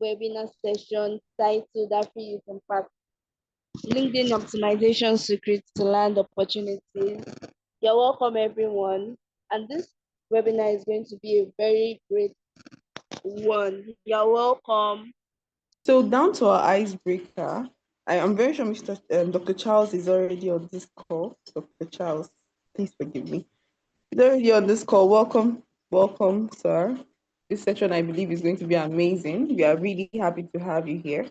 webinar session titled After Youth Impact LinkedIn Optimization Secrets to Land Opportunities. You're welcome, everyone. And this webinar is going to be a very great one. You're welcome. So down to our icebreaker, I am very sure Dr. Charles is already on this call. Dr. Charles, please forgive me. He's already on this call. Welcome, sir. This session, I believe, is going to be amazing. We are really happy to have you here.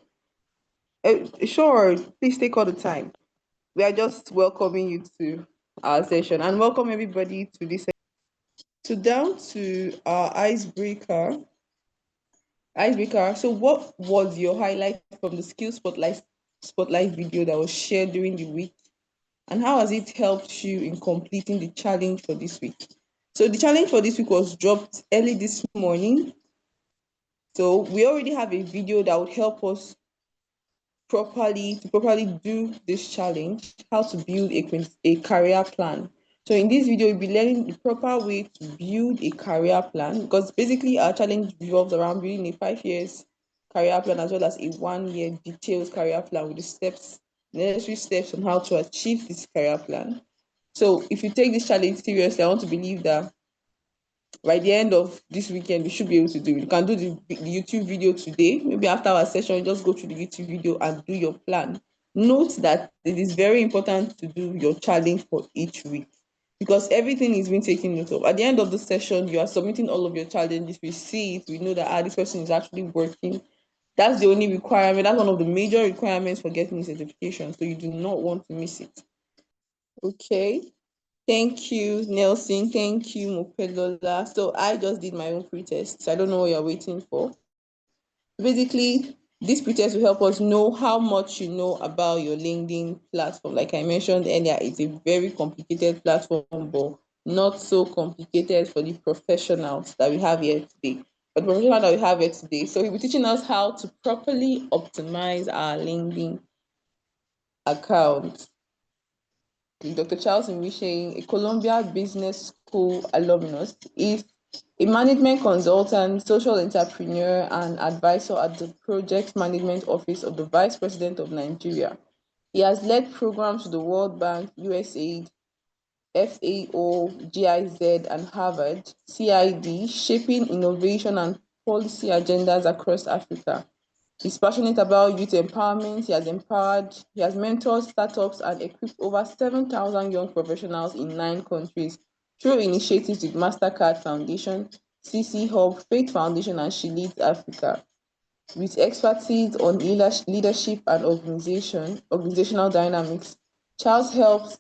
Sure, please take all the time. We are just welcoming you to our session and welcome everybody to this. So down to our icebreaker. So what was your highlight from the skill spotlight video that was shared during the week? And how has it helped you in completing the challenge for this week? So the challenge for this week was dropped early this morning. So we already have a video that would help us properly do this challenge, how to build a career plan. So in this video, we'll be learning the proper way to build a career plan, because basically our challenge revolves around building a 5 years career plan as well as a 1 year detailed career plan with the necessary steps on how to achieve this career plan. So if you take this challenge seriously, I want to believe that by the end of this weekend, we should be able to do it. You can do the YouTube video today. Maybe after our session, just go through the YouTube video and do your plan. Note that it is very important to do your challenge for each week, because everything is being taken note of. At the end of the session, you are submitting all of your challenges. We see it, we know that this person is actually working. That's the only requirement. That's one of the major requirements for getting the certification. So you do not want to miss it. Okay. Thank you, Nelson. Thank you, Mopelola. So I just did my own pretest. So I don't know what you're waiting for. Basically, this pretest will help us know how much you know about your LinkedIn platform. Like I mentioned earlier, it's a very complicated platform, but not so complicated for the professionals that we have here today. But the professional that we have here today, so he'll be teaching us how to properly optimize our LinkedIn account. Dr. Charles Nwishe, a Columbia Business School alumnus, is a management consultant, social entrepreneur, and advisor at the Project Management Office of the Vice President of Nigeria. He has led programs to the World Bank, USAID, FAO, GIZ, and Harvard, CID, shaping innovation and policy agendas across Africa. He's passionate about youth empowerment. He has mentored startups and equipped over 7,000 young professionals in 9 countries through initiatives with MasterCard Foundation, CC Hub, Faith Foundation, and She Leads Africa. With expertise on leadership and organizational dynamics, Charles helps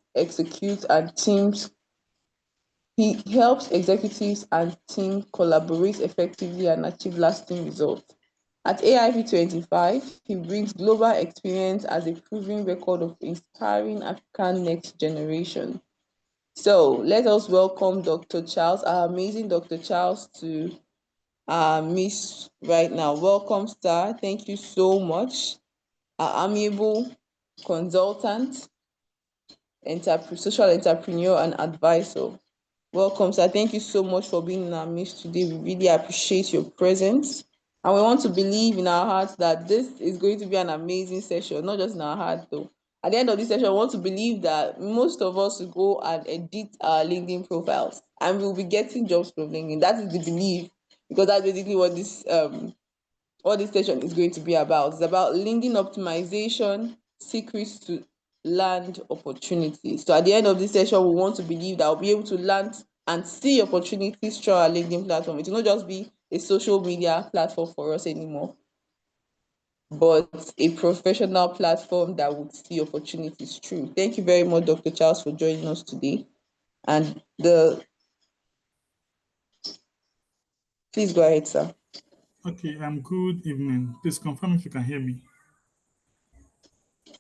he helps executives and teams collaborate effectively and achieve lasting results. At AIP 25, he brings global experience as a proven record of inspiring African next generation. So let us welcome Dr. Charles, our amazing Dr. Charles, to our Miss right now. Welcome, sir. Thank you so much. Our amiable consultant, social entrepreneur, and advisor. Welcome, sir. Thank you so much for being in our midst today. We really appreciate your presence. And we want to believe in our hearts that this is going to be an amazing session, not just in our heart though. At the end of this session, I want to believe that most of us will go and edit our LinkedIn profiles and we'll be getting jobs from LinkedIn. That is the belief, because that's basically what this session is going to be about. It's about LinkedIn optimization, secrets to land opportunities. So at the end of this session, we want to believe that we'll be able to land and see opportunities through our LinkedIn platform. It will not just be a social media platform for us anymore, but a professional platform that would see opportunities through. Thank you very much, Dr. Charles, for joining us today. And please go ahead, sir. Okay, good evening. Please confirm if you can hear me.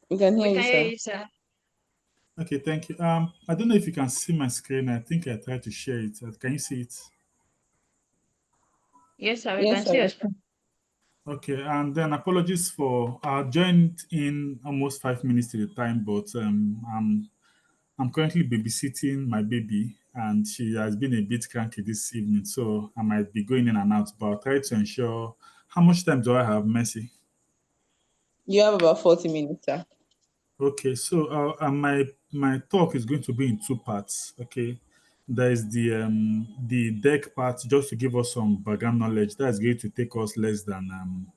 We can hear you, sir. Okay, thank you. I don't know if you can see my screen. I think I tried to share it. Can you see it? Yes, sir. We can see it. Okay, and then apologies for I joined in almost 5 minutes to the time, but I'm currently babysitting my baby, and she has been a bit cranky this evening, so I might be going in and out. But I'll try to ensure How much time do I have, Messi? You have about 40 minutes, sir. Okay, so my talk is going to be in two parts. Okay, there is the deck part, just to give us some background knowledge. That's going to take us less than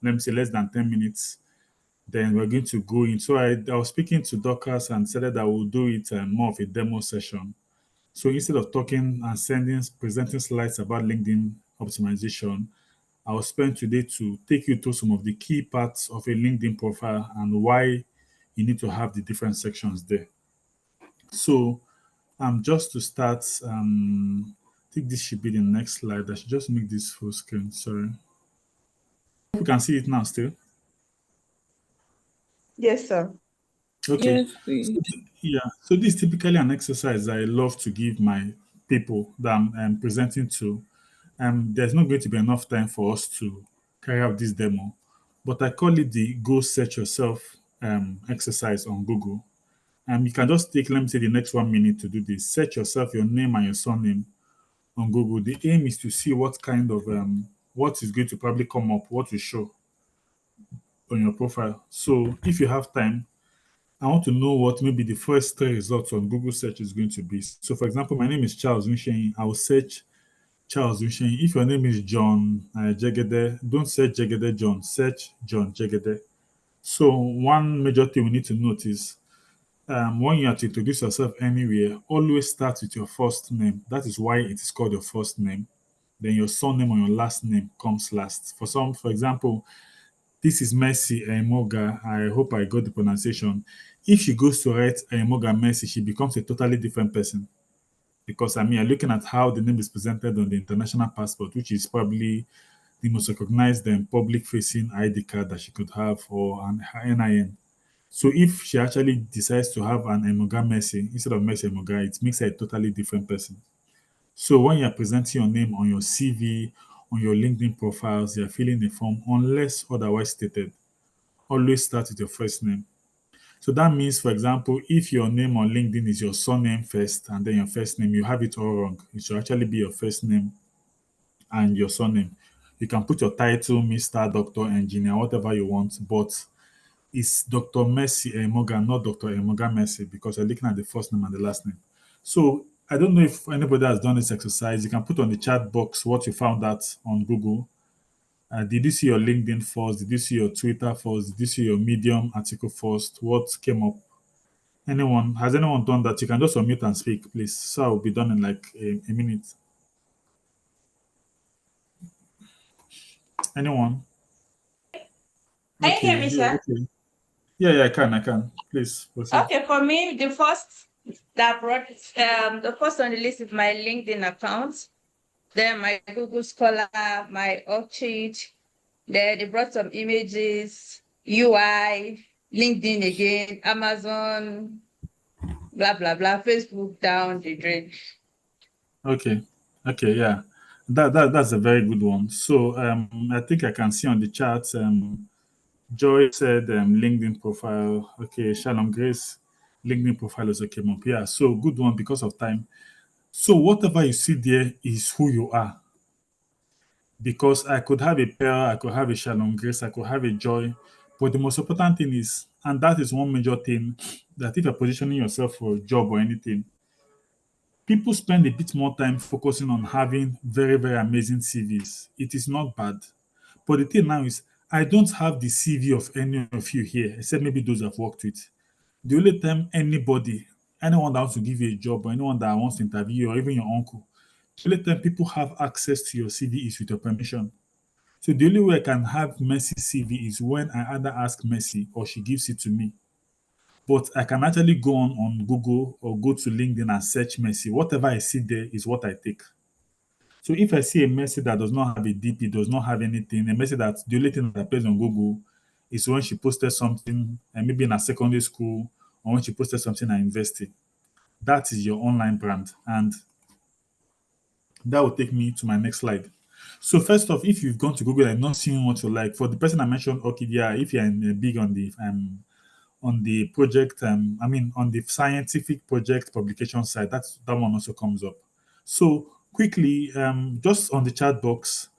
let me say less than 10 minutes. Then we're going to go in. So I was speaking to Dorcas and said that I will do it more of a demo session. So instead of talking and presenting slides about LinkedIn optimization, I will spend today to take you through some of the key parts of a LinkedIn profile and why you need to have the different sections there. So, just to start, I think this should be the next slide. I should just make this full screen. Sorry. We can see it now still. Yes, sir. Okay. Yes, please. Yeah. So this is typically an exercise I love to give my people that I'm presenting to. There's not going to be enough time for us to carry out this demo, but I call it the Go Search Yourself exercise on Google. You can just take, let me say, the next 1 minute to do this. Search yourself, your name and your surname on Google. The aim is to see what kind of what is going to probably come up, what will show on your profile. So if you have time, I want to know what maybe the first three results on Google search is going to be. So, for example, my name is Charles Unshen. I will search Charles Unshen. If your name is John Jegede, don't search Jegede John, search John Jegede. So, one major thing we need to note is when you have to introduce yourself anywhere, always start with your first name. That is why it is called your first name. Then your surname or your last name comes last. For example, this is Mercy Emoga. I hope I got the pronunciation. If she goes to write Emoga Mercy, she becomes a totally different person. Because I mean, I'm looking at how the name is presented on the international passport, which is probably the most recognized and public-facing ID card that she could have, or an her NIN. So if she actually decides to have an Emoga Mercy instead of Mercy Emoga, it makes her a totally different person. So when you're presenting your name on your CV, on your LinkedIn profiles, you're filling a form, unless otherwise stated, always start with your first name. So that means, for example, if your name on LinkedIn is your surname first and then your first name, you have it all wrong. It should actually be your first name and your surname. You can put your title, Mr. Doctor, Engineer, whatever you want, but it's Dr. Mercy Morgan, not Dr. Morgan Mercy, because you're looking at the first name and the last name. So I don't know if anybody has done this exercise. You can put on the chat box what you found out on Google. Did you see your LinkedIn first? Did you see your Twitter first? Did you see your Medium article first? What came up? Anyone? Has anyone done that? You can just unmute and speak, please. So I'll be done in like a minute. Anyone? Can you hear Okay, me, yeah, sir? okay. Yeah, I can. Please proceed. Okay, for me, the first that brought the first on the list is my LinkedIn account, then my Google Scholar, my Orchid, then they brought some images, UI, LinkedIn again, Amazon, blah blah blah, Facebook down the drain. Okay, okay, yeah. That's a very good one. So I think I can see on the chat Joy said LinkedIn profile. Okay, Shalom Grace, LinkedIn profile also came up. Yeah, so good one because of time. So whatever you see there is who you are. Because I could have a Pearl, I could have a Shalom Grace, I could have a Joy. But the most important thing is, and that is one major thing, that if you're positioning yourself for a job or anything, people spend a bit more time focusing on having very, very amazing CVs. It is not bad. But the thing now is, I don't have the CV of any of you here, except maybe those I've worked with. The only time anyone that wants to give you a job, or anyone that wants to interview you, or even your uncle, the only time people have access to your CV is with your permission. So the only way I can have Mercy CV is when I either ask Mercy or she gives it to me. But I can actually go on Google or go to LinkedIn and search Mercy. Whatever I see there is what I take. So if I see a Mercy that does not have a DP, does not have anything, a Mercy that the only thing that appears on Google is when she posted something, and maybe in a secondary school, or when she posted something at university. That is your online brand. And that will take me to my next slide. So first off, if you've gone to Google and not seen what you like, for the person I mentioned, okay, yeah, if you're big on the project, on the scientific project publication side, that one also comes up. So quickly, just on the chat box,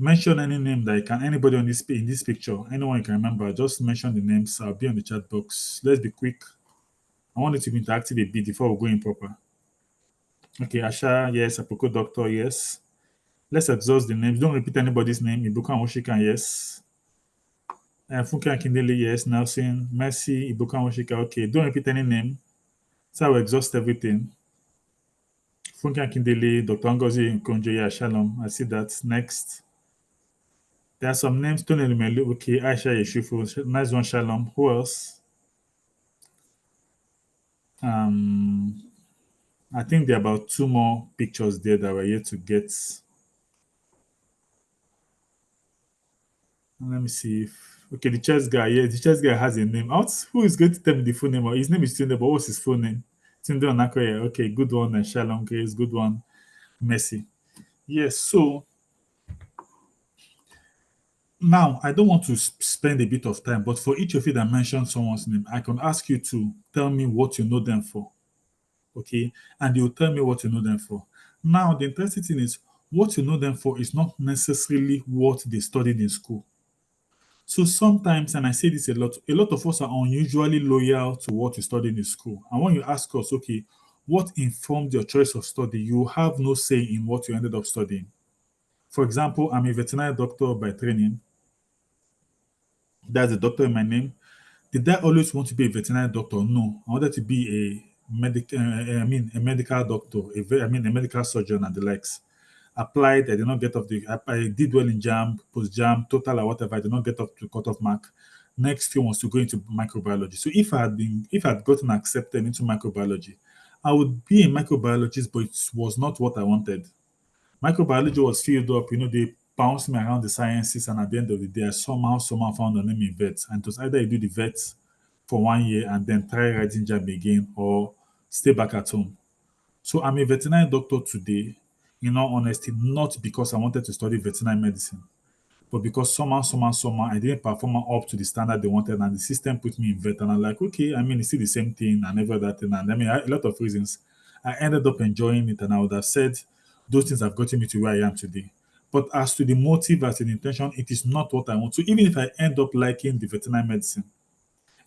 Mention any name that you can, anybody on this in this picture, anyone you can remember, just mention the names. I'll be on the chat box. Let's be quick. I want it to be interactive a bit before we go in proper. Okay, Asha, yes. Apoko Doctor, yes. Let's exhaust the names. Don't repeat anybody's name. Ibuka Woshika, yes. Funke Akindele, yes. Nelson, Mercy, Ibuka Woshika, okay. Don't repeat any name. So I will exhaust everything. Funke Akindele, Dr. Ngozi Nkonjo, yeah, Shalom. I see that. Next. There are some names. Tony Lumelu, okay. Aisha Yeshufu, nice one, Shalom. Who else? Um, I think there are about two more pictures there that we're yet to get. Let me see if okay, the chess guy. Yeah, the chess guy has a name. Who is going to tell me the full name? His name is Tunde, but what's his full name? Tunde Onakoye. Okay, good one. And Shalom Grace, good one. Messi. Yes. So now I don't want to spend a bit of time, but for each of you that mentioned someone's name, I can ask you to tell me what you know them for. Okay, and you'll tell me what you know them for. Now, the interesting thing is what you know them for is not necessarily what they studied in school. So sometimes, and I say this a lot of us are unusually loyal to what we studied in school. And when you ask us, okay, what informed your choice of study, you have no say in what you ended up studying. For example, I'm a veterinary doctor by training. That's a doctor in my name. Did I always want to be a veterinary doctor? No, I wanted to be a medical doctor, a medical surgeon and the likes. Applied, I did not get off I did well in JAM, post JAM, total or whatever. I did not get up to cutoff mark. Next thing was to go into microbiology. So if I had gotten accepted into microbiology, I would be a microbiologist, but it was not what I wanted. Microbiology was filled up, they bounced me around the sciences, and at the end of the day, I somehow found a name in vets. And it was either you do the vets for 1 year and then try writing jam again, or stay back at home. So I'm a veterinary doctor today, in all honesty, not because I wanted to study veterinary medicine, but because somehow, I didn't perform up to the standard they wanted, and the system put me in vet. And I'm like, okay, I mean, it's still the same thing and every other thing. And I mean, a lot of reasons. I ended up enjoying it, and I would have said those things have gotten me to where I am today. But as to the motive, as to the intention, it is not what I want. So even if I end up liking the veterinary medicine,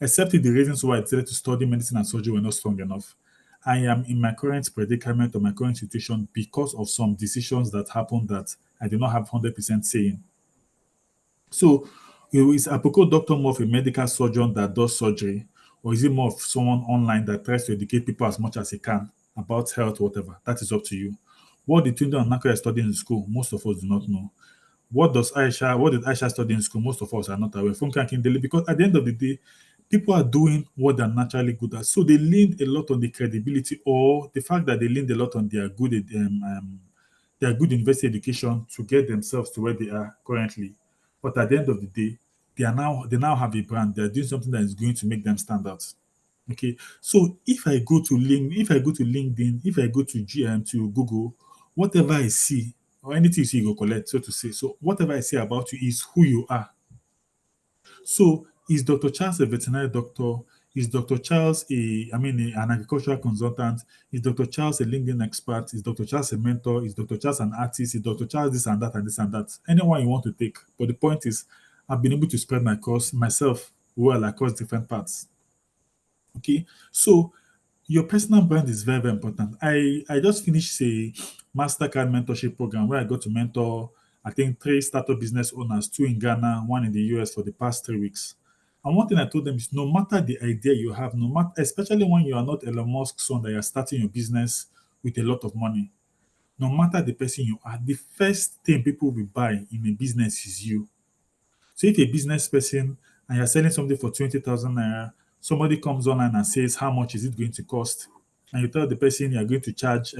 except if the reasons why I decided to study medicine and surgery were not strong enough, I am in my current predicament or my current situation because of some decisions that happened that I did not have 100% say in. So, is a Apoko doctor more of a medical surgeon that does surgery, or is it more of someone online that tries to educate people as much as he can about health, whatever? That is up to you. What did Tunde and Nakaya study in school? Most of us do not know. What did Aisha study in school? Most of us are not aware. From Kindele, because at the end of the day, people are doing what they're naturally good at. So they leaned a lot on the credibility or the fact that they leaned a lot on their good university education to get themselves to where they are currently. But at the end of the day, they now have a brand. They're doing something that is going to make them stand out. Okay. So if I go to LinkedIn, if I go to GM to Google, whatever I see or anything you see, you go collect, so to say. So whatever I say about you is who you are. So is Dr. Charles a veterinary doctor? Is Dr. Charles an agricultural consultant? Is Dr. Charles a LinkedIn expert? Is Dr. Charles a mentor? Is Dr. Charles an artist? Is Dr. Charles this and that and this and that? Anyone you want to take. But the point is, I've been able to spread my course myself well across different paths. Okay. So your personal brand is very, very important. I just finished a MasterCard mentorship program where I got to mentor, I think, three startup business owners, two in Ghana, one in the US for the past 3 weeks. And one thing I told them is no matter the idea you have, no matter, especially when you are not Elon Musk's son that you're starting your business with a lot of money, no matter the person you are, the first thing people will buy in a business is you. So if a business person and you're selling something for 20,000 naira, somebody comes online and says, how much is it going to cost? And you tell the person you're going to charge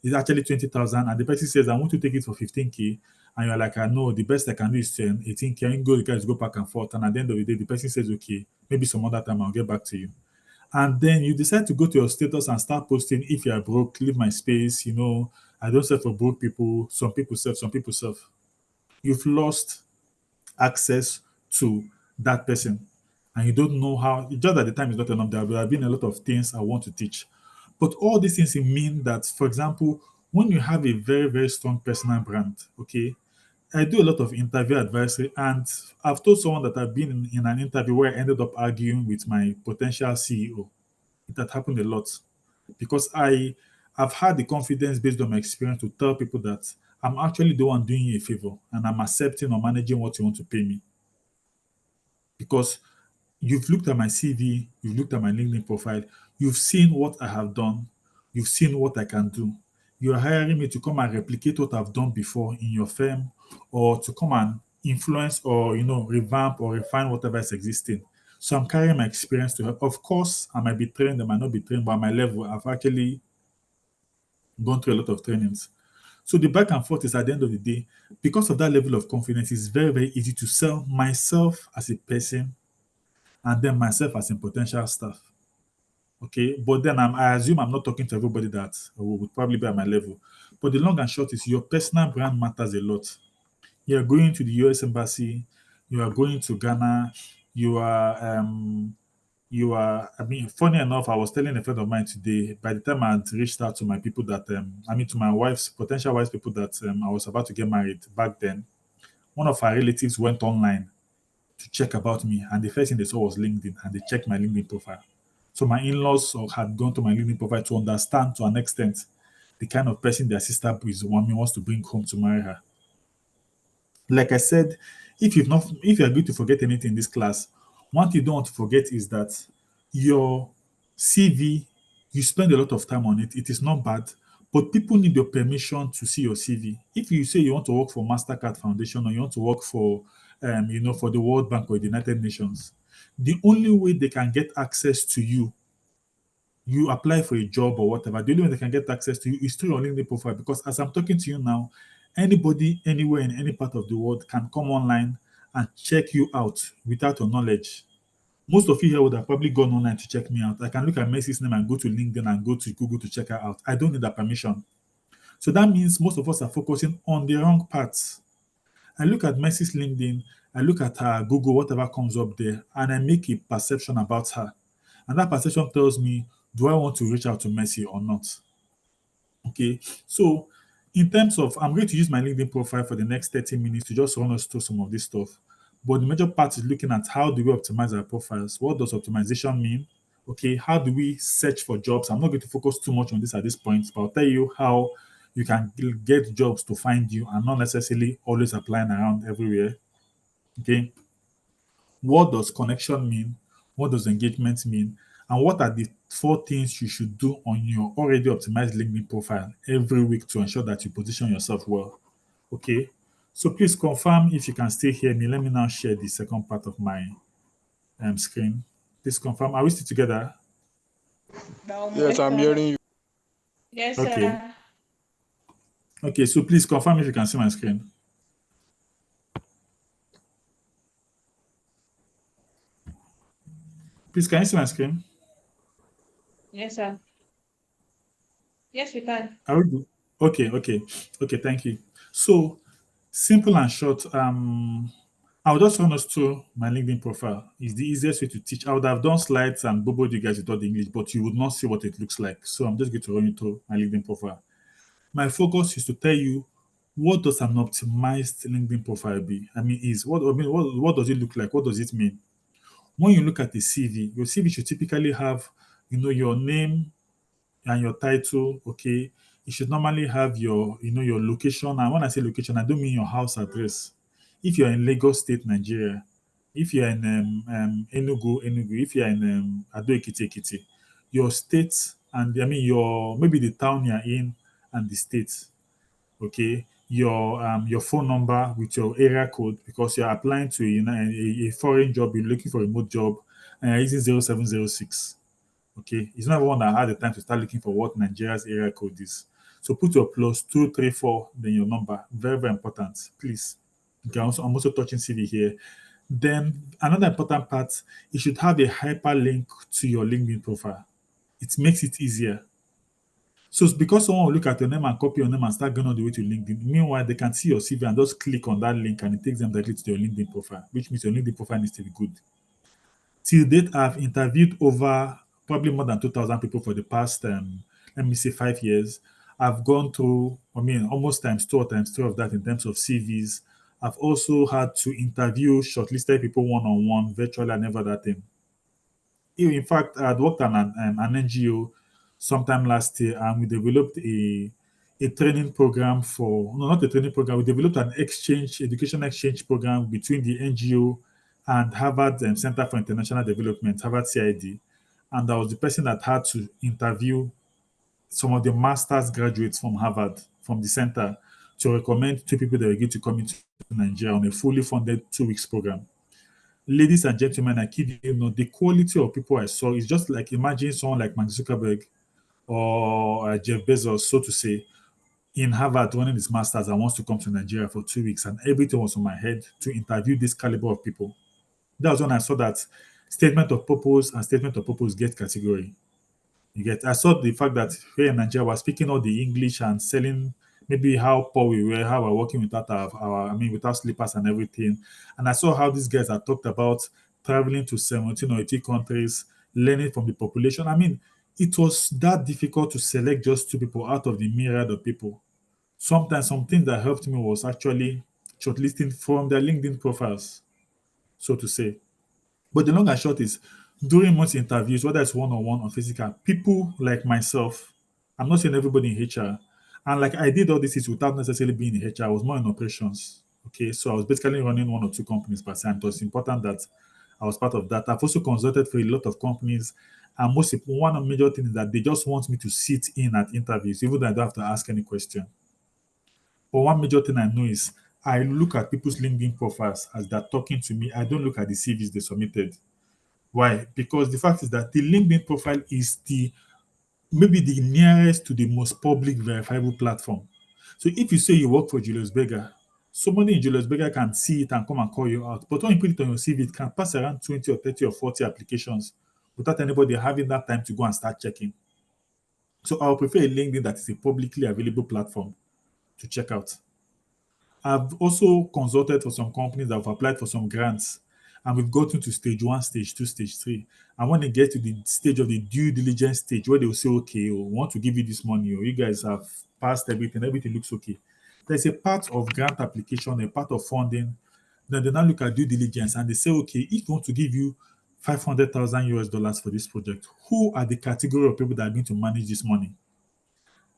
is actually 20,000, and the person says, I want to take it for 15K. And you're like, I know the best I can do is 10, 18K. And you guys go back and forth. And at the end of the day, the person says, okay, maybe some other time I'll get back to you. And then you decide to go to your status and start posting, if you're broke, leave my space. I don't serve for broke people. Some people serve, some people serve. You've lost access to that person. And you don't know how, just at the time is not enough. There have been a lot of things I want to teach. But all these things mean that, for example, when you have a very, very strong personal brand, okay, I do a lot of interview advisory, and I've told someone that I've been in an interview where I ended up arguing with my potential CEO. It had happened a lot because have had the confidence based on my experience to tell people that I'm actually the one doing you a favor and I'm accepting or managing what you want to pay me. Because you've looked at my CV, you've looked at my LinkedIn profile, you've seen what I have done, you've seen what I can do. You're hiring me to come and replicate what I've done before in your firm, or to come and influence or revamp or refine whatever is existing. So I'm carrying my experience to help. Of course, I might be trained, I might not be trained, but at my level, I've actually gone through a lot of trainings. So the back and forth is at the end of the day, because of that level of confidence, it's very, very easy to sell myself as a person and then myself as a potential staff. Okay, but then I assume I'm not talking to everybody that would probably be at my level. But the long and short is your personal brand matters a lot. You are going to the US embassy, you are going to Ghana, you are I mean, funny enough, I was telling a friend of mine today, by the time I had reached out to my people that to my wife's potential wife's people that I was about to get married back then, one of our relatives went online to check about me, and the first thing they saw was LinkedIn, and they checked my LinkedIn profile. So my in-laws had gone to my LinkedIn profile to understand to an extent the kind of person their sister is wants to bring home to marry her. Like I said, if you're going to forget anything in this class, one thing you don't want to forget is that your CV, you spend a lot of time on it. It is not bad, but people need your permission to see your CV. If you say you want to work for Mastercard Foundation or you want to work for, for the World Bank or the United Nations, the only way they can get access to you, you apply for a job or whatever, the only way they can get access to you is through your LinkedIn profile. Because as I'm talking to you now, anybody, anywhere in any part of the world can come online and check you out without your knowledge. Most of you here would have probably gone online to check me out. I can look at Mercy's name and go to LinkedIn and go to Google to check her out. I don't need that permission. So that means most of us are focusing on the wrong parts. I look at Mercy's LinkedIn, I look at her Google, whatever comes up there, and I make a perception about her. And that perception tells me, do I want to reach out to Mercy or not? Okay. So, in terms of, I'm going to use my LinkedIn profile for the next 30 minutes to just run us through some of this stuff. But the major part is looking at how do we optimize our profiles? What does optimization mean? Okay. How do we search for jobs? I'm not going to focus too much on this at this point, but I'll tell you how you can get jobs to find you and not necessarily always applying around everywhere. Okay. What does connection mean? What does engagement mean? And what are the four things you should do on your already optimized LinkedIn profile every week to ensure that you position yourself well? Okay. So please confirm if you can still hear me. Let me now share the second part of my screen. Please confirm. Are we still together? Yes, sir. Yes, Okay. sir. Okay. So please confirm if you can see my screen. Please, can you see my screen? Yes, sir. Yes, we can. Are we good? Okay. Okay. Okay. Thank you. So simple and short. I'll just run us through my LinkedIn profile. It's the easiest way to teach. I would have done slides and boboed you guys with all the English, but you would not see what it looks like. So I'm just going to run you through my LinkedIn profile. My focus is to tell you what does an optimized LinkedIn profile be? What does it look like? What does it mean? When you look at the CV, your CV should typically have, your name, and your title. Okay, you should normally have your location. And when I say location, I don't mean your house address. If you're in Lagos State, Nigeria, if you're in Enugu, if you're in Ado Ekiti, Ekiti, your state, and I mean your maybe the town you're in and the state. Okay, your phone number with your area code because you're applying to a foreign job, you're looking for a remote job, and you're using 0706. Okay, it's not everyone that had the time to start looking for what Nigeria's area code is. So put your +234, then your number. Very, very important. Please. Okay, I'm also touching CV here. Then another important part, you should have a hyperlink to your LinkedIn profile. It makes it easier. So it's because someone will look at your name and copy your name and start going all the way to LinkedIn. Meanwhile, they can see your CV and just click on that link and it takes them directly to your LinkedIn profile, which means your LinkedIn profile needs to be good. Till date, I've interviewed over probably more than 2,000 people for the past, let me say, 5 years. I've gone through, almost times two or times three of that in terms of CVs. I've also had to interview shortlisted people one on one virtually and never that thing. In fact, I had worked on an NGO sometime last year, and we developed a training program for no, not a training program. We developed an education exchange program between the NGO and Harvard Center for International Development, Harvard CID, and I was the person that had to interview some of the master's graduates from Harvard from the center to recommend two people that were going to come into Nigeria on a fully funded 2 weeks program. Ladies and gentlemen, I kid you not, the quality of people I saw is just like imagine someone like Mark Zuckerberg or Jeff Bezos, so to say, in Harvard running his masters and wants to come to Nigeria for 2 weeks, and everything was on my head to interview this caliber of people. That was when I saw that statement of purpose and statement of purpose get category. You get, I saw the fact that here in Nigeria we're speaking all the English and selling maybe how poor we were, how we're working without our I mean without slippers and everything. And I saw how these guys had talked about traveling to 17 or 18 countries, learning from the population. I mean, it was that difficult to select just two people out of the myriad of people. Sometimes some things that helped me was actually shortlisting from their LinkedIn profiles, so to say. But the long and short is, during most interviews, whether it's one on one or physical, people like myself, I'm not saying everybody in HR, and like I did all this is without necessarily being in HR, I was more in operations. Okay, so I was basically running one or two companies per se, and it was important that I was part of that. I've also consulted for a lot of companies, and one of the major things is that they just want me to sit in at interviews, even though I don't have to ask any question. But one major thing I know is I look at people's LinkedIn profiles as they're talking to me. I don't look at the CVs they submitted. Why? Because the fact is that the LinkedIn profile is the maybe the nearest to the most public verifiable platform. So if you say you work for Julius Berger, somebody in Julius Berger can see it and come and call you out. But when you put it on your CV, it can pass around 20 or 30 or 40 applications without anybody having that time to go and start checking. So I'll prefer a LinkedIn that is a publicly available platform to check out. I've also consulted for some companies that have applied for some grants, and we've gotten to stage one, stage two, stage three. And when they get to the stage of the due diligence stage, where they will say, okay, we want to give you this money, or you guys have passed everything, everything looks okay. There's a part of grant application, a part of funding. Then they now look at due diligence and they say, okay, if we want to give you 500,000 US dollars for this project, who are the category of people that are going to manage this money?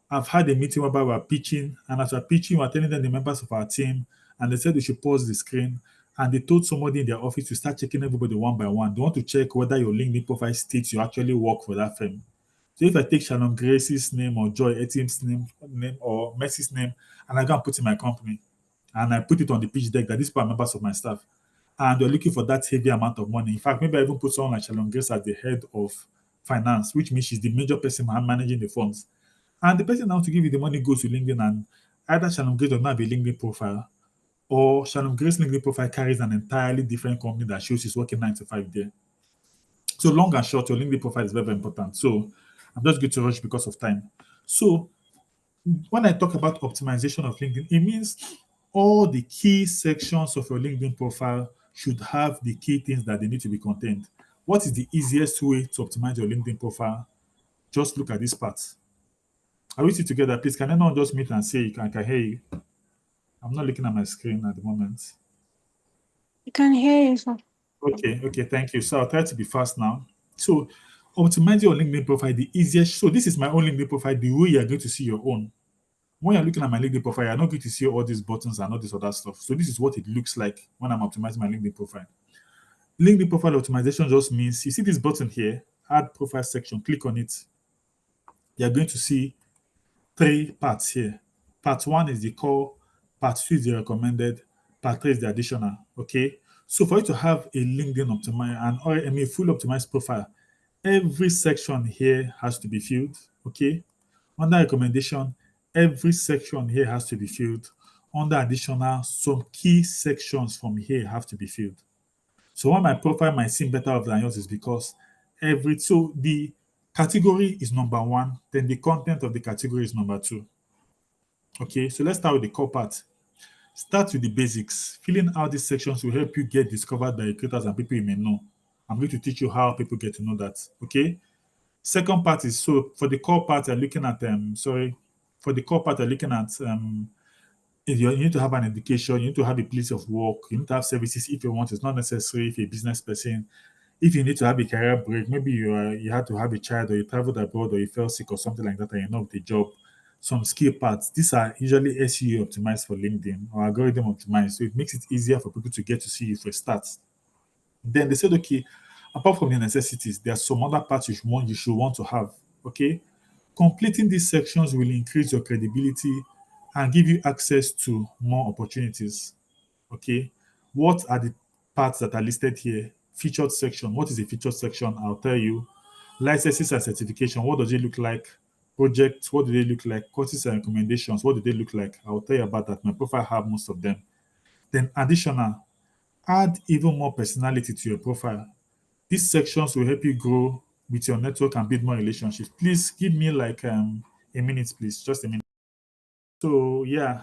I've had a meeting whereby we're pitching, and as we're pitching, we're telling them the members of our team, and they said they should pause the screen. And they told somebody in their office to start checking everybody one by one. They want to check whether your LinkedIn profile states you actually work for that firm. So if I take Shannon Grace's name or Joy Etim's name or Mercy's name, and I go and put in my company, and I put it on the pitch deck that these people are members of my staff, and they're looking for that heavy amount of money. In fact, maybe I even put someone like Shannon Grace as the head of finance, which means she's the major person managing the funds. And the person now to give you the money goes to LinkedIn, and either Shannon Grace does not have a LinkedIn profile, or Shannon Grace's LinkedIn profile carries an entirely different company that shows she's working 9 to 5 there. So long and short, your LinkedIn profile is very, very important. So I'm just going to rush because of time. So when I talk about optimization of LinkedIn, it means all the key sections of your LinkedIn profile should have the key things that they need to be contained. What is the easiest way to optimize your LinkedIn profile? Just look at this part. Are we still together? Please, can anyone just meet and say I can hear you? I'm not looking at my screen at the moment. I can hear you, sir. Okay, thank you. So I'll try to be fast now. So optimize your LinkedIn profile, the easiest. So this is my own LinkedIn profile, the way you're going to see your own. When you're looking at my LinkedIn profile, you're not going to see all these buttons and all this other stuff. So this is what it looks like when I'm optimizing my LinkedIn profile. LinkedIn profile optimization just means you see this button here, add profile section, click on it. You're going to see three parts here. Part one is the core, part two is the recommended, part three is the additional. Okay. So for you to have a LinkedIn optimized or I mean full optimized profile, every section here has to be filled. Okay. Under recommendation, every section here has to be filled. Under additional, some key sections from here have to be filled. So why my profile might seem better than yours is because the category is number one, then the content of the category is number two. Okay, so let's start with the core part. Start with the basics. Filling out these sections will help you get discovered by recruiters and people you may know. I'm going to teach you how people get to know that. Okay. Second part is so for the core part, you're looking at for the core part, you're looking at You need to have an education, you need to have a place of work, you need to have services if you want. It's not necessary if you're a business person. If you need to have a career break, maybe you had to have a child or you traveled abroad or you fell sick or something like that and you're not with a job. Some skill parts, these are usually SEO optimized for LinkedIn or algorithm optimized. So it makes it easier for people to get to see you for a start. Then they said, okay, apart from the necessities, there are some other parts you should want to have. Okay. Completing these sections will increase your credibility and give you access to more opportunities. Okay. What are the parts that are listed here? Featured section. What is a featured section? I'll tell you. Licenses and certification. What does it look like? Projects. What do they look like? Courses and recommendations. What do they look like? I'll tell you about that. My profile have most of them. Then additional. Add even more personality to your profile. These sections will help you grow with your network and build more relationships. Please give me like a minute, please. Just a minute. So yeah,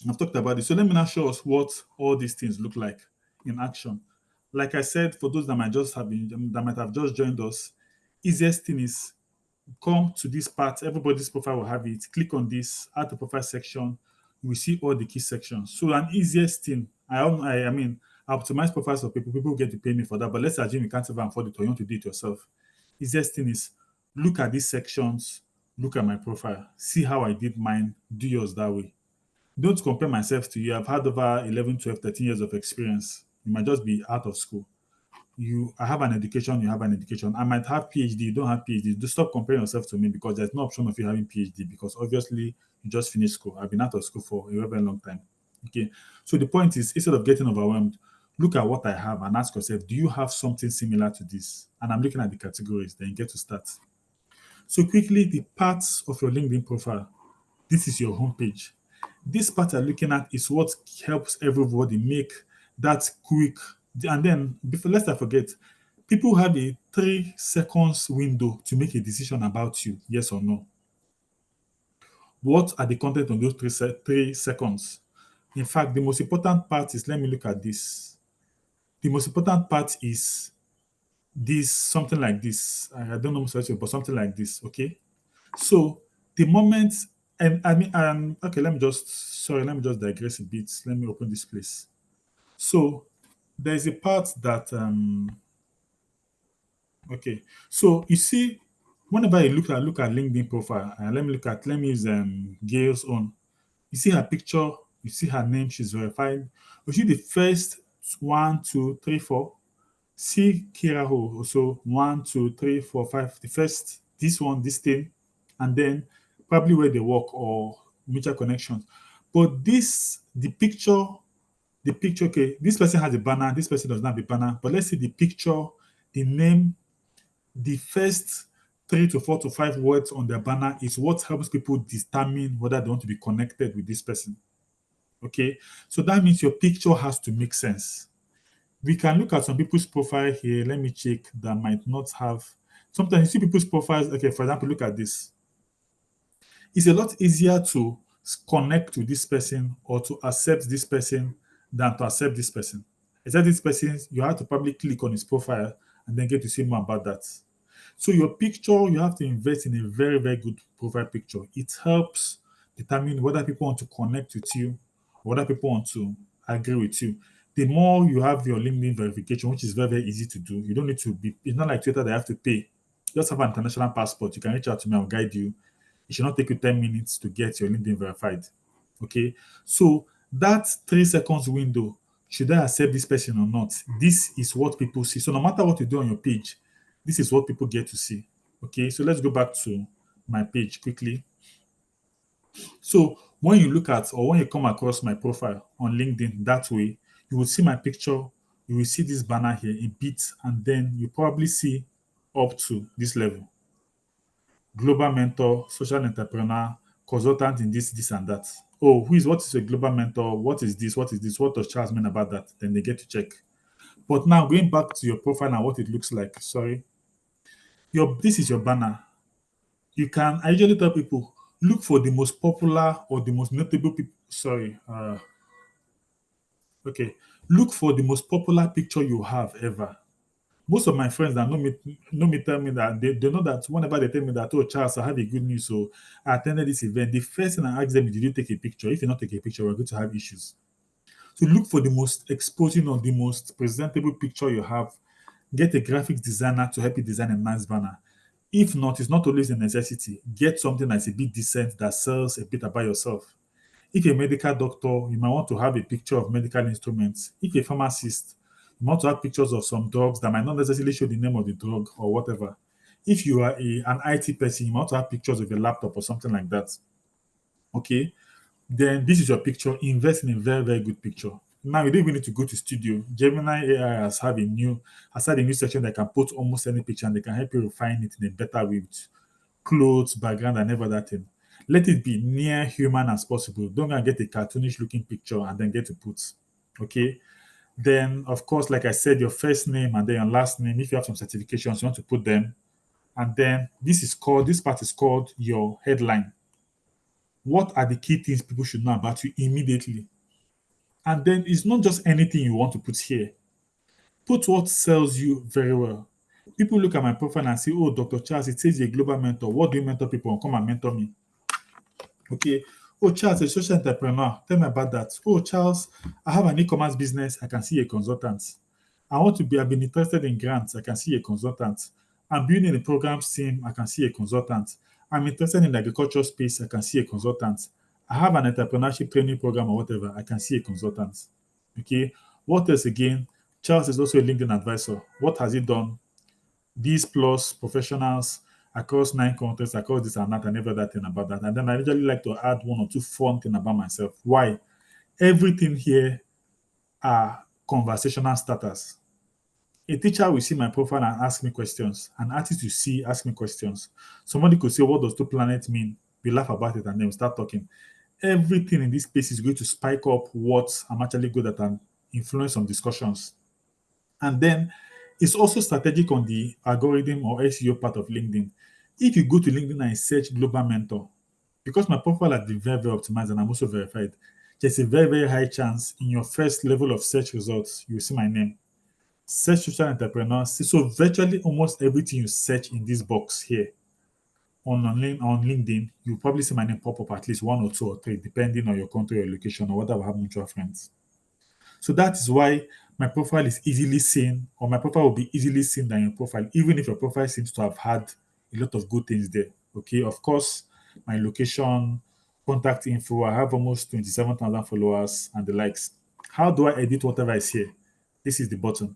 I've talked about this. So let me now show us what all these things look like in action. Like I said, for those that might have just joined us, easiest thing is come to this part. Everybody's profile will have it. Click on this, add the profile section. You will see all the key sections. So an easiest thing, I mean, I optimize profiles for people. People get to pay me for that. But let's assume you can't ever afford it or you want to do it yourself. Easiest thing is look at these sections, look at my profile, see how I did mine, do yours that way. Don't compare myself to you. I've had over 11, 12, 13 years of experience. You might just be out of school. I have an education, you have an education. I might have PhD, you don't have PhD. Just stop comparing yourself to me because there's no option of you having PhD because obviously you just finished school. I've been out of school for a very, very long time. Okay. So the point is, instead of getting overwhelmed, look at what I have and ask yourself, do you have something similar to this? And I'm looking at the categories, then you get to start. So quickly, the parts of your LinkedIn profile. This is your homepage. This part I'm looking at is what helps everybody make that quick. And then, before lest I forget, people have a 3 seconds window to make a decision about you, yes or no. What are the content on those 3 seconds? In fact, the most important part is let me look at this. The most important part is this something like this. I don't know much about it, but something like this. Okay. So the moment, and I mean, okay, let me just digress a bit. Let me open this place. So there's a part that, okay, so you see, whenever you look at LinkedIn profile, let me use Gail's own. You see her picture, you see her name, she's verified. You see the first one, two, three, four. See Kira Ho, also one, two, three, four, five. The first, this one, this thing, and then probably where they work or mutual connections. But the picture, okay, this person has a banner, this person does not have a banner. But let's see the picture, the name, the first 3 to 4 to 5 words on their banner is what helps people determine whether they want to be connected with this person. Okay, so that means your picture has to make sense. We can look at some people's profile here. Let me check that might not have. Sometimes you see people's profiles. Okay, for example, look at this. It's a lot easier to connect with this person or to accept this person than to accept this person. Except this person, you have to probably click on his profile and then get to see more about that. So your picture, you have to invest in a very, very good profile picture. It helps determine whether people want to connect with you, or whether people want to agree with you. The more you have your LinkedIn verification, which is very, very easy to do, you don't need to be, it's not like Twitter that you have to pay. Just have an international passport. You can reach out to me, I'll guide you. It should not take you 10 minutes to get your LinkedIn verified. Okay. So that 3 seconds window, should I accept this person or not? This is what people see. So no matter what you do on your page, this is what people get to see. Okay. So let's go back to my page quickly. So when you look at or when you come across my profile on LinkedIn that way, you will see my picture, you will see this banner here, a bit, and then you probably see up to this level. Global mentor, social entrepreneur, consultant in this, and that. Oh, what is a global mentor? What is this? What is this? What does Charles mean about that? Then they get to check. But now going back to your profile and what it looks like. Sorry. This is your banner. I usually tell people, look for the most popular or the most notable people. Sorry. Okay. Look for the most popular picture you have ever. Most of my friends that know me tell me that they know that whenever they tell me that, oh Charles, I have a good news. So I attended this event. The first thing I ask them is, did you take a picture? If you not take a picture, we're going to have issues. So look for the most exposing or the most presentable picture you have. Get a graphics designer to help you design a nice banner. If not, it's not always a necessity. Get something that's a bit decent that sells a bit about yourself. If you're a medical doctor, you might want to have a picture of medical instruments. If you're a pharmacist, you want to have pictures of some drugs that might not necessarily show the name of the drug or whatever. If you are an IT person, you want to have pictures of your laptop or something like that. Okay, then this is your picture. Invest in a very, very good picture. Now you don't even need to go to studio. Gemini AI has had a new section that can put almost any picture and they can help you refine it in a better way with clothes, background, and every other thing. Let it be near human as possible. Don't go and get a cartoonish looking picture and then get to put. Okay. Then, of course, like I said, your first name and then your last name. If you have some certifications, you want to put them. And then this part is called your headline. What are the key things people should know about you immediately? And then it's not just anything you want to put here. Put what sells you very well. People look at my profile and say, oh, Dr. Charles, it says you're a global mentor. What do you mentor people on? Come and mentor me. Okay. Oh, Charles, a social entrepreneur. Tell me about that. Oh, Charles, I have an e-commerce business. I can see a consultant. I've been interested in grants. I can see a consultant. I'm building a program team. I can see a consultant. I'm interested in the agriculture space. I can see a consultant. I have an entrepreneurship training program or whatever. I can see a consultant. Okay. What else again? Charles is also a LinkedIn advisor. What has he done? These plus professionals across 9 countries, across this and that, and every other thing about that. And then I usually like to add one or two fun things about myself. Why? Everything here are conversational starters. A teacher will see my profile and ask me questions. An artist will see, ask me questions. Somebody could say, what does two planets mean? We laugh about it and then we start talking. Everything in this space is going to spike up what I'm actually good at and influence some discussions. And then it's also strategic on the algorithm or SEO part of LinkedIn. If you go to LinkedIn and search Global Mentor, because my profile has been very, very optimized and I'm also verified, there's a very, very high chance in your first level of search results, you will see my name. Search social entrepreneurs. So virtually almost everything you search in this box here on LinkedIn, you probably see my name pop up at least one or two or three, depending on your country or location or whether we have mutual friends. So that is why my profile is easily seen, or my profile will be easily seen than your profile, even if your profile seems to have had a lot of good things there. Okay, of course, my location, contact info, I have almost 27,000 followers and the likes. How do I edit whatever is here? This is the button.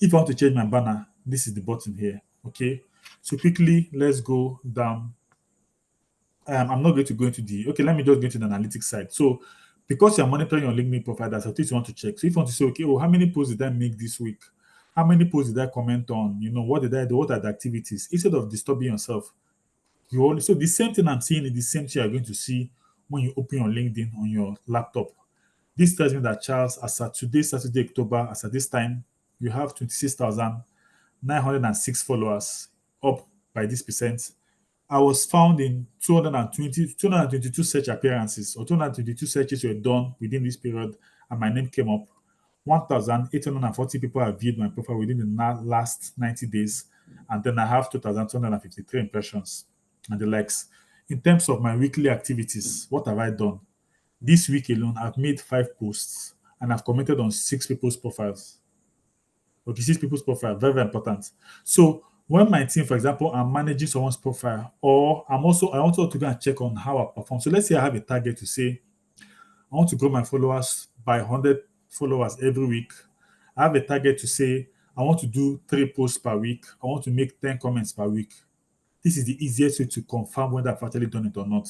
If I want to change my banner, this is the button here. Okay, so quickly, let's go down. I'm not going to go into the okay. Let me just go into the analytics side. So, because you're monitoring your LinkedIn profile, that's what you want to check. So, if you want to say, okay, oh, how many posts did I make this week? How many posts did I comment on? What did I do? What are the activities? Instead of disturbing yourself, so the same thing I'm seeing is the same thing you're going to see when you open your LinkedIn on your laptop. This tells me that Charles, as at today, Saturday, October, as at this time, you have 26,906 followers, up by this percent. I was found in 222 search appearances, or 222 searches were done within this period, and my name came up. 1,840 people have viewed my profile within the last 90 days, and then I have 2,253 impressions and the likes. In terms of my weekly activities, what have I done? This week alone, I've made 5 posts and I've commented on 6 people's profiles. Okay, 6 people's profile, very, very important. So when my team, for example, I'm managing someone's profile, or I also to go and check on how I perform. So let's say I have a target to say I want to grow my followers by 100 followers every week. I have a target to say I want to do 3 posts per week. I want to make 10 comments per week. This is the easiest way to confirm whether I've actually done it or not.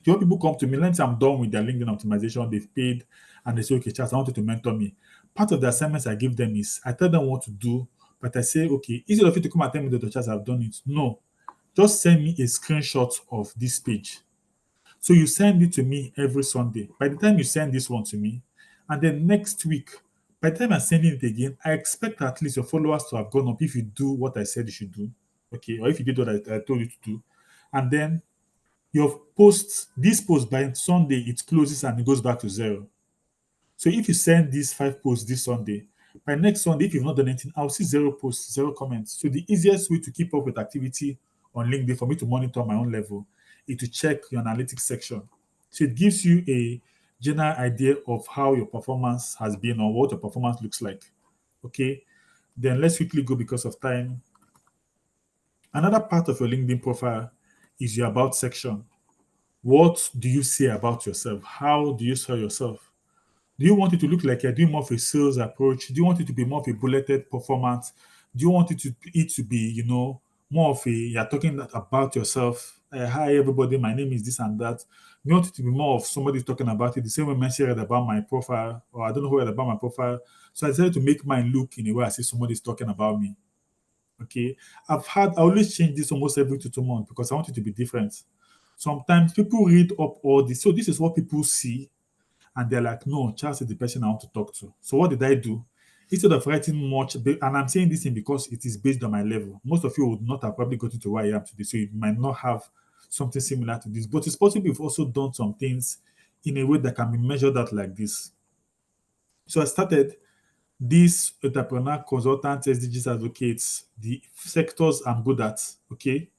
Your people come to me, let's say I'm done with their LinkedIn optimization, they've paid, and they say, okay, Charles, I want you to mentor me. Part of the assignments I give them is I tell them what to do, but I say, okay, instead of you to come and tell me that Charles, I've done it. No, just send me a screenshot of this page. So you send it to me every Sunday. By the time you send this one to me, and then next week, by the time I'm sending it again, I expect at least your followers to have gone up if you do what I said you should do. Okay, or if you did what I told you to do. And then this post by Sunday, it closes and it goes back to zero. So if you send these 5 posts this Sunday, By next Sunday, if you've not done anything, I'll see zero posts, zero comments. So the easiest way to keep up with activity on LinkedIn for me to monitor my own level is to check your analytics section. So it gives you a general idea of how your performance has been or what your performance looks like. Okay. Then let's quickly go because of time. Another part of your LinkedIn profile is your about section. What do you say about yourself? How do you sell yourself? Do you want it to look like you're doing more of a sales approach? Do you want it to be more of a bulleted performance? Do you want it to be, more of a you're talking about yourself? Hi everybody, my name is this and that. You want it to be more of somebody talking about it the same way Messi read about my profile, or I don't know who read about my profile. So I decided to make mine look in a way as if somebody's talking about me. Okay. I always change this almost every 2 months because I want it to be different. Sometimes people read up all this. So this is what people see and they're like, no, Charles is the person I want to talk to. So what did I do? Instead of writing much, and I'm saying this thing because it is based on my level. Most of you would not have probably gotten to where I am today, so you might not have something similar to this. But it's possible you've also done some things in a way that can be measured out like this. So I started this entrepreneur consultant SDGs advocates, the sectors I'm good at, okay?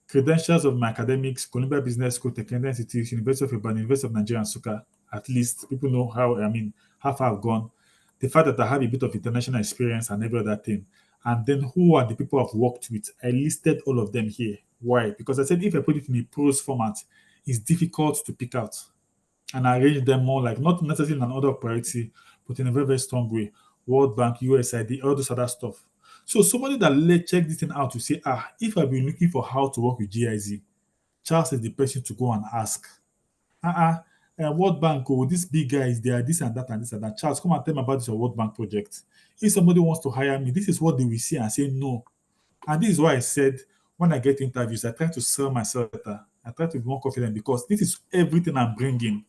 Credentials of my academics, Columbia Business School, Technical Institute, University of Ibadan, University of Nigeria, and Suka. At least people know how far I've gone. The fact that I have a bit of international experience and every other thing. And then who are the people I've worked with? I listed all of them here. Why? Because I said if I put it in a prose format, it's difficult to pick out and arrange them more like not necessarily in an order of priority, but in a very, very strong way. World Bank, USID, all those other stuff. So somebody that let check this thing out to say, if I've been looking for how to work with GIZ, Charles is the person to go and ask. World Bank, oh, these big guys, they are this and that and this and that. Charles, come and tell me about this World Bank project. If somebody wants to hire me, this is what they will see and say no. And this is why I said when I get interviews, I try to sell myself better. I try to be more confident because this is everything I'm bringing.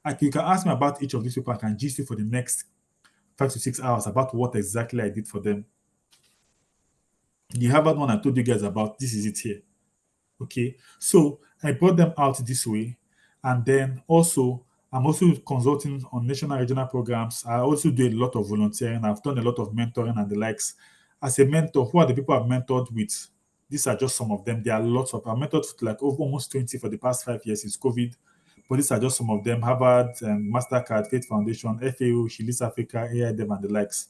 Like you can ask me about each of these people, I can gist you for the next 5 to 6 hours about what exactly I did for them. The Harvard one I told you guys about, this is it here. Okay, so I brought them out this way, and then also I'm also consulting on national regional programs. I also do a lot of volunteering. I've done a lot of mentoring and the likes. As a mentor, who are the people I've mentored with? These are just some of them. There are lots of I've mentored like over almost 20 for the past 5 years since COVID. But these are just some of them: Harvard, Mastercard, Faith Foundation, FAO, Shilis Africa, AI Dev, and the likes.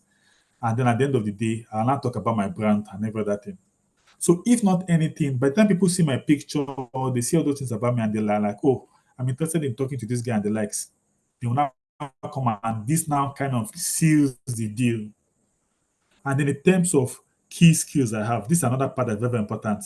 And then at the end of the day, I'll now talk about my brand and every other thing. So if not anything, by the time people see my picture or they see all those things about me and they're like, oh, I'm interested in talking to this guy and the likes, they will now come and this now kind of seals the deal. And then in terms of key skills I have, this is another part that's very, very important.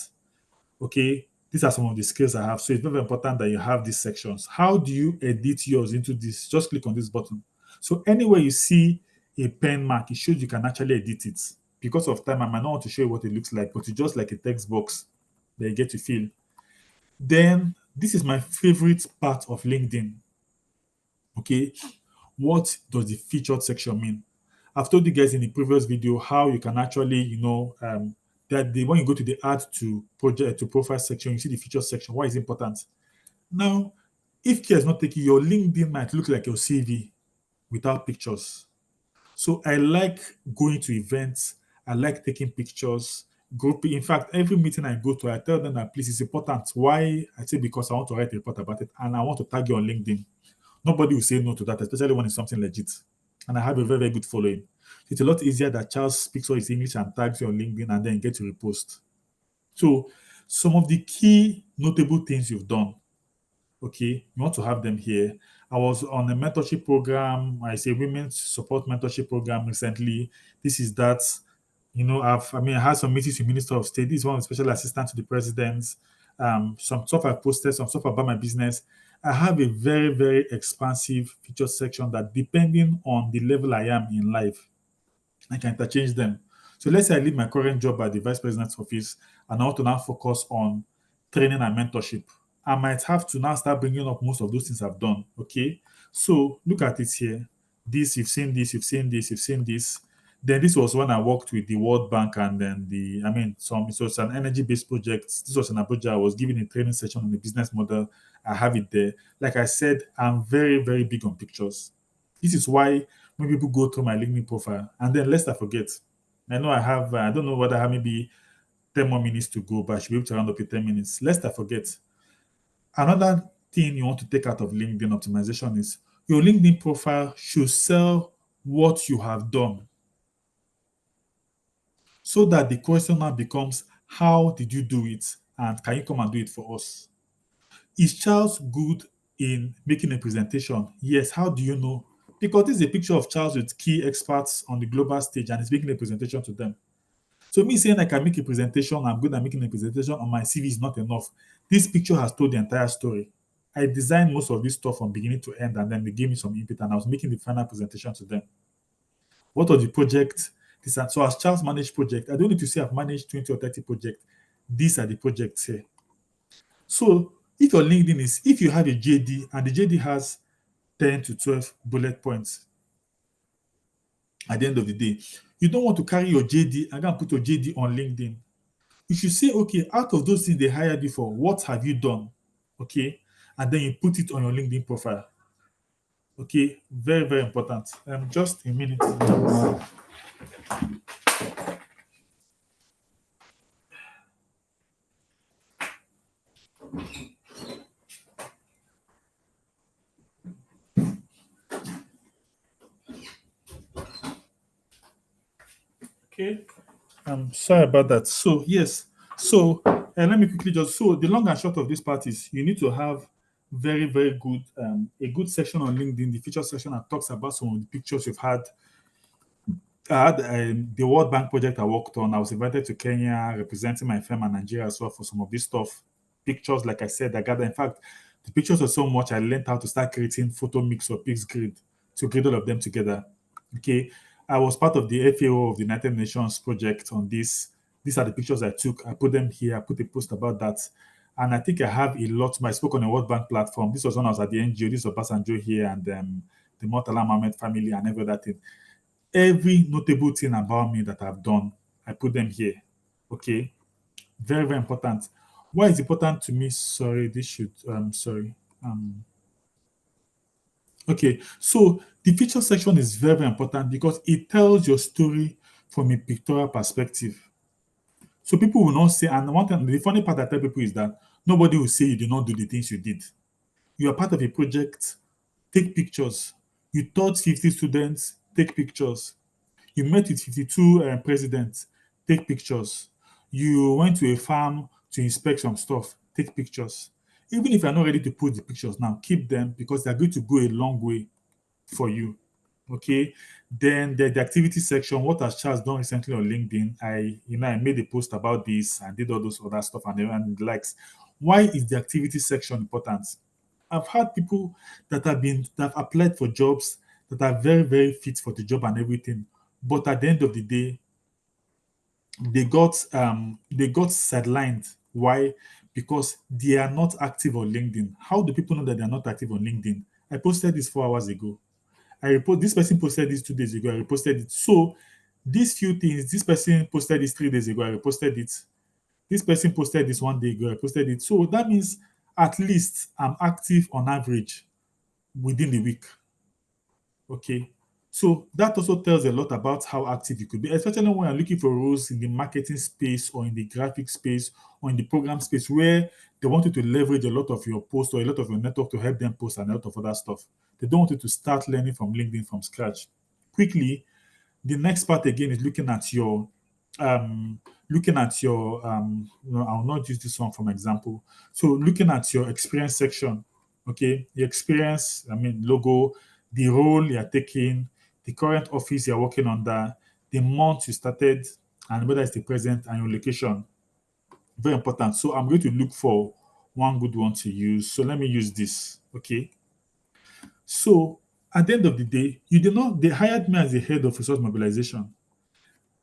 Okay, these are some of the skills I have. So it's very, very important that you have these sections. How do you edit yours into this? Just click on this button. So anywhere you see a pen mark, it shows you can actually edit it. Because of time, I might not want to show you what it looks like, but it's just like a text box that you get to fill. Then this is my favorite part of LinkedIn. Okay, what does the featured section mean? I've told you guys in the previous video how you can actually, that when you go to the add to project to profile section, you see the featured section. Why is it important? Now, if care is not taken, your LinkedIn might look like your CV without pictures. So I like going to events. I like taking pictures. Group. In fact, every meeting I go to, I tell them that please, it's important. Why? I say because I want to write a report about it and I want to tag you on LinkedIn. Nobody will say no to that, especially when it's something legit. And I have a very, very good following. It's a lot easier that Charles speaks all his English and tags you on LinkedIn and then get to repost. So some of the key notable things you've done, okay, you want to have them here. I was on a mentorship program. I say women's support mentorship program recently. This is that. I had some meetings with Minister of State. This is one of the special assistants to the president. Some stuff I posted, some stuff about my business. I have a very, very expansive feature section that, depending on the level I am in life, I can interchange them. So let's say I leave my current job at the vice president's office and I want to now focus on training and mentorship. I might have to now start bringing up most of those things I've done. Okay. So look at it here. This, you've seen this, you've seen this, you've seen this. Then this was when I worked with the World Bank and then it was an energy-based project. This was in Abuja. I was giving a training session on the business model. I have it there. Like I said, I'm very, very big on pictures. This is why when people go through my LinkedIn profile, and then lest I forget. I know I have, I don't know whether I have maybe 10 more minutes to go, but I should be able to round up in 10 minutes. Lest I forget. Another thing you want to take out of LinkedIn optimization is your LinkedIn profile should sell what you have done, so that the question now becomes, how did you do it? And can you come and do it for us? Is Charles good in making a presentation? Yes. How do you know? Because this is a picture of Charles with key experts on the global stage and he's making a presentation to them. So me saying I can make a presentation, I'm good at making a presentation on my CV is not enough. This picture has told the entire story. I designed most of this stuff from beginning to end, and then they gave me some input, and I was making the final presentation to them. What was the project? This and so as Charles managed project, I don't need to say I've managed 20 or 30 projects. These are the projects here. So if your LinkedIn is, if you have a JD and the JD has 10 to 12 bullet points at the end of the day, you don't want to carry your JD and go and put your JD on LinkedIn. You should say, okay, out of those things they hired you for, what have you done? Okay. And then you put it on your LinkedIn profile. Okay. Very, very important. Just a minute. Okay. I'm sorry about that. So, yes. So, let me quickly just, so the long and short of this part is you need to have very, very good, a good section on LinkedIn, the feature section that talks about some of the pictures you've had. I had the World Bank project I worked on. I was invited to Kenya representing my firm and Nigeria as well for some of this stuff. Pictures, like I said, I gathered. In fact, the pictures were so much I learned how to start creating photo mix or pics grid to grid all of them together. Okay. I was part of the FAO of the United Nations project on this. These are the pictures I took. I put them here. I put a post about that. And I think I have a lot. I spoke on a World Bank platform. This was when I was at the NGO. This was Basanjo here and the Murtala Mohammed family and every other thing. Every notable thing about me that I've done, I put them here. Okay. Very, very important. Why is important to me? Sorry, this should sorry. Okay, so the feature section is very, very important because it tells your story from a pictorial perspective. So people will not say, and one thing, the funny part I tell people is that nobody will say you did not do the things you did. You are part of a project, take pictures. You taught 50 students, take pictures. You met with 52 presidents, take pictures. You went to a farm to inspect some stuff, take pictures. Even if you're not ready to put the pictures now, keep them because they're going to go a long way for you. Okay. Then the activity section, what has Charles done recently on LinkedIn? I made a post about this and did all those other stuff and the likes. Why is the activity section important? I've had people that have applied for jobs that are very, very fit for the job and everything. But at the end of the day, they got sidelined. Why? Because they are not active on LinkedIn. How do people know that they are not active on LinkedIn? I posted this 4 hours ago. This person posted this 2 days ago. I reposted it. So these few things, this person posted this 3 days ago. I reposted it. This person posted this 1 day ago. I posted it. So that means at least I'm active on average within the week. Okay. So that also tells a lot about how active you could be, especially when you're looking for roles in the marketing space or in the graphic space or in the program space where they want you to leverage a lot of your post or a lot of your network to help them post and a lot of other stuff. They don't want you to start learning from LinkedIn from scratch. Quickly, the next part again is um I'll not use this one from example. So looking at your experience section, okay, the experience, logo, the role you're taking, the current office you're working under, the month you started, and whether it's the present and your location. Very important. So I'm going to look for one good one to use. So let me use this. Okay. So at the end of the day, you did not they hired me as the head of resource mobilization.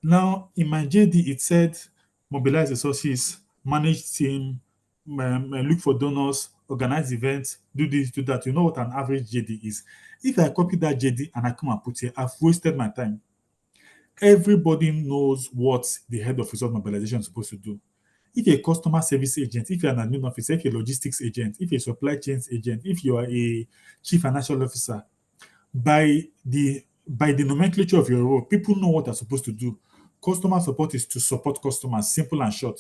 Now, in my JD, it said mobilize resources, manage team, look for donors, organize events, do this, do that. You know what an average JD is. If I copy that JD and I come and put here, I've wasted my time. Everybody knows what the head of resource mobilization is supposed to do. If you're a customer service agent, if you're an admin officer, if you're a logistics agent, if you're a supply chains agent, if you are a chief financial officer, by the by the nomenclature of your role, people know what they're supposed to do. Customer support is to support customers, simple and short.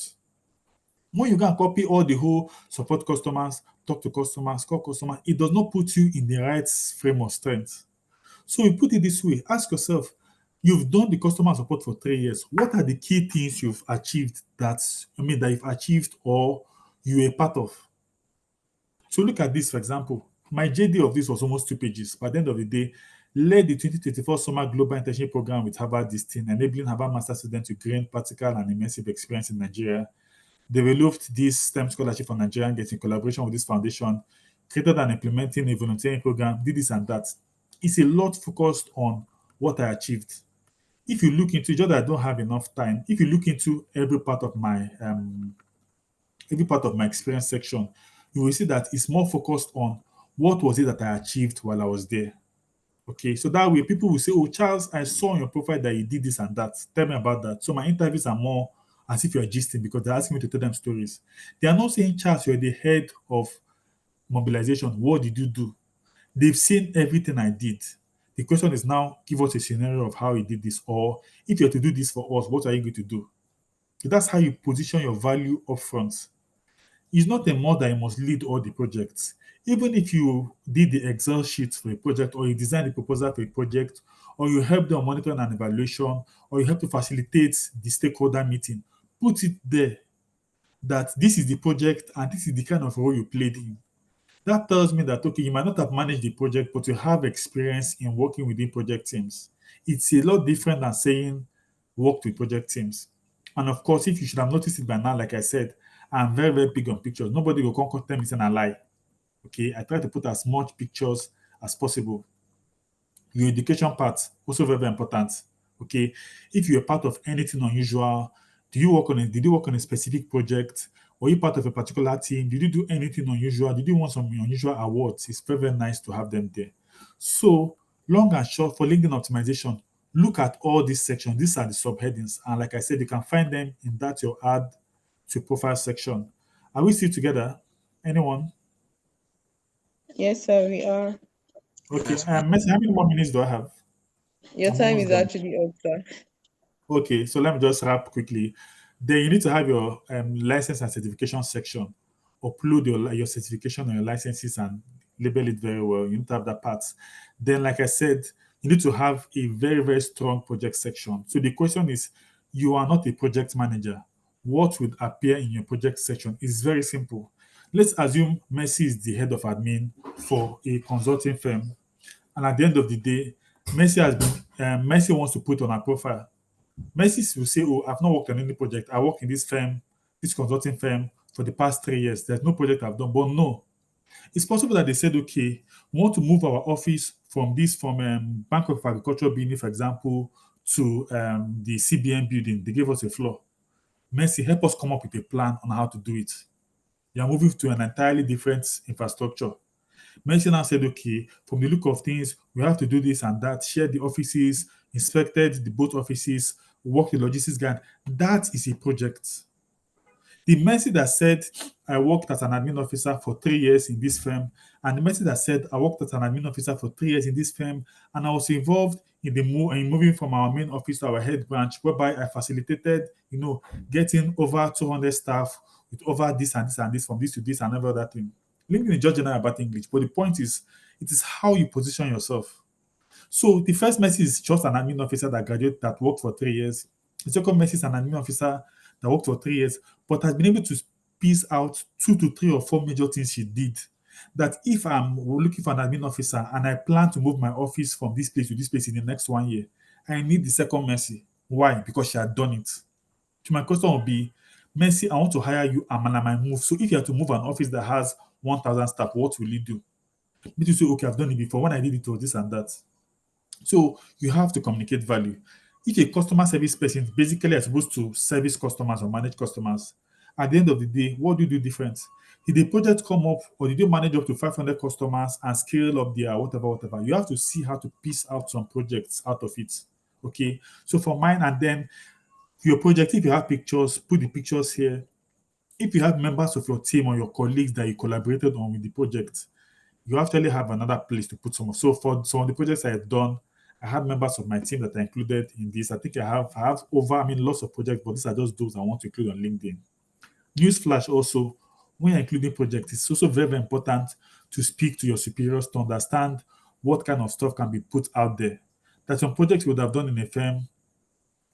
When you go and copy all the whole support customers, talk to customers, call customers, it does not put you in the right frame of strength. So you put it this way, ask yourself, you've done the customer support for 3 years. What are the key things you've achieved that you've achieved or you were part of? So look at this, for example. My JD of this was almost 2 pages. By the end of the day, led the 2024 Summer Global Internship Program with Harvard Distinct, enabling Harvard Master students to gain practical and immersive experience in Nigeria. Developed this STEM scholarship for Nigerian Gates in collaboration with this foundation, created and implementing a volunteering program, did this and that. It's a lot focused on what I achieved. If you look into, just that I don't have enough time, if you look into every part of my experience section, you will see that it's more focused on what was it that I achieved while I was there. Okay, so that way people will say, "Oh, Charles, I saw on your profile that you did this and that. Tell me about that." So my interviews are more as if you're gisting because they're asking me to tell them stories. They are not saying, "Charles, you're the head of mobilization. What did you do?" They've seen everything I did. The question is now, give us a scenario of how you did this, or if you're to do this for us, what are you going to do? So that's how you position your value upfront. It's not a more that you must lead all the projects. Even if you did the Excel sheets for a project, or you designed the proposal for a project, or you help them monitor and evaluation, or you help to facilitate the stakeholder meeting, put it there that this is the project and this is the kind of role you played in. That tells me that, okay, you might not have managed the project, but you have experience in working within project teams. It's a lot different than saying worked with project teams. And of course, if you should have noticed it by now, like I said, I'm very, very big on pictures. Nobody will come tell me saying I lie. Okay, I try to put as much pictures as possible. Your education part also very, very important. Okay, if you're part of anything unusual, did you work on a specific project? Were you part of a particular team? Did you do anything unusual? Did you want some unusual awards? It's very, very nice to have them there. So long and short, for LinkedIn optimization, look at all these sections. These are the subheadings, and like I said, you can find them in that your add to profile section. Are we still together? Anyone? Yes, sir, we are. Okay. Messi, how many more minutes do I have? Your I'm time almost is done. actually up, sir. Okay, so let me just wrap quickly. Then you need to have your license and certification section. Upload your certification and your licenses and label it very well. You need to have that part. Then, like I said, you need to have a very, very strong project section. So the question is, you are not a project manager. What would appear in your project section is very simple. Let's assume Messi is the head of admin for a consulting firm, and at the end of the day, Messi wants to put on a profile. Messi will say, "Oh, I've not worked on any project. I work in this firm, this consulting firm for the past 3 years. There's no project I've done." But no, it's possible that they said, "Okay, we want to move our office from Bank of Agriculture building, for example, to the CBN building." They gave us a floor. Messi, help us come up with a plan on how to do it. You are moving to an entirely different infrastructure. Messi now said, "Okay, from the look of things, we have to do this and that, share the offices, inspected the both offices, work the logistics guide." That is a project. The Messi that said, "I worked as an admin officer for 3 years in this firm," and the Messi that said, "I worked as an admin officer for 3 years in this firm, and I was involved in in moving from our main office to our head branch, whereby I facilitated, getting over 200 staff with over this and this and this, from this to this and every other thing." LinkedIn is just general about English, but the point is, it is how you position yourself. So the first Messi is just an admin officer that worked for 3 years. The second Messi is an admin officer that worked for 3 years, but has been able to piece out 2 to 3 or 4 major things she did. That if I'm looking for an admin officer and I plan to move my office from this place to this place in the next 1 year, I need the second Messi. Why? Because she had done it. So my question would be, Messi, I want to hire you and I might move. So if you have to move an office that has 1,000 staff, what will you do? Need to say, "Okay, I've done it before. When I did it, was this and that." So you have to communicate value. If a customer service person basically are supposed to service customers or manage customers, at the end of the day, what do you do different? Did the project come up, or did you manage up to 500 customers and scale up their whatever, whatever? You have to see how to piece out some projects out of it. Okay. So for mine, and then your project, if you have pictures, put the pictures here. If you have members of your team or your colleagues that you collaborated on with the project, you actually have another place to put some of. So for some of the projects I've done, I have members of my team that are included in this. I think I have over, I mean, lots of projects, but these are just those I want to include on LinkedIn. Newsflash also, when you're including projects, it's also very, very important to speak to your superiors to understand what kind of stuff can be put out there. There's some projects you would have done in a firm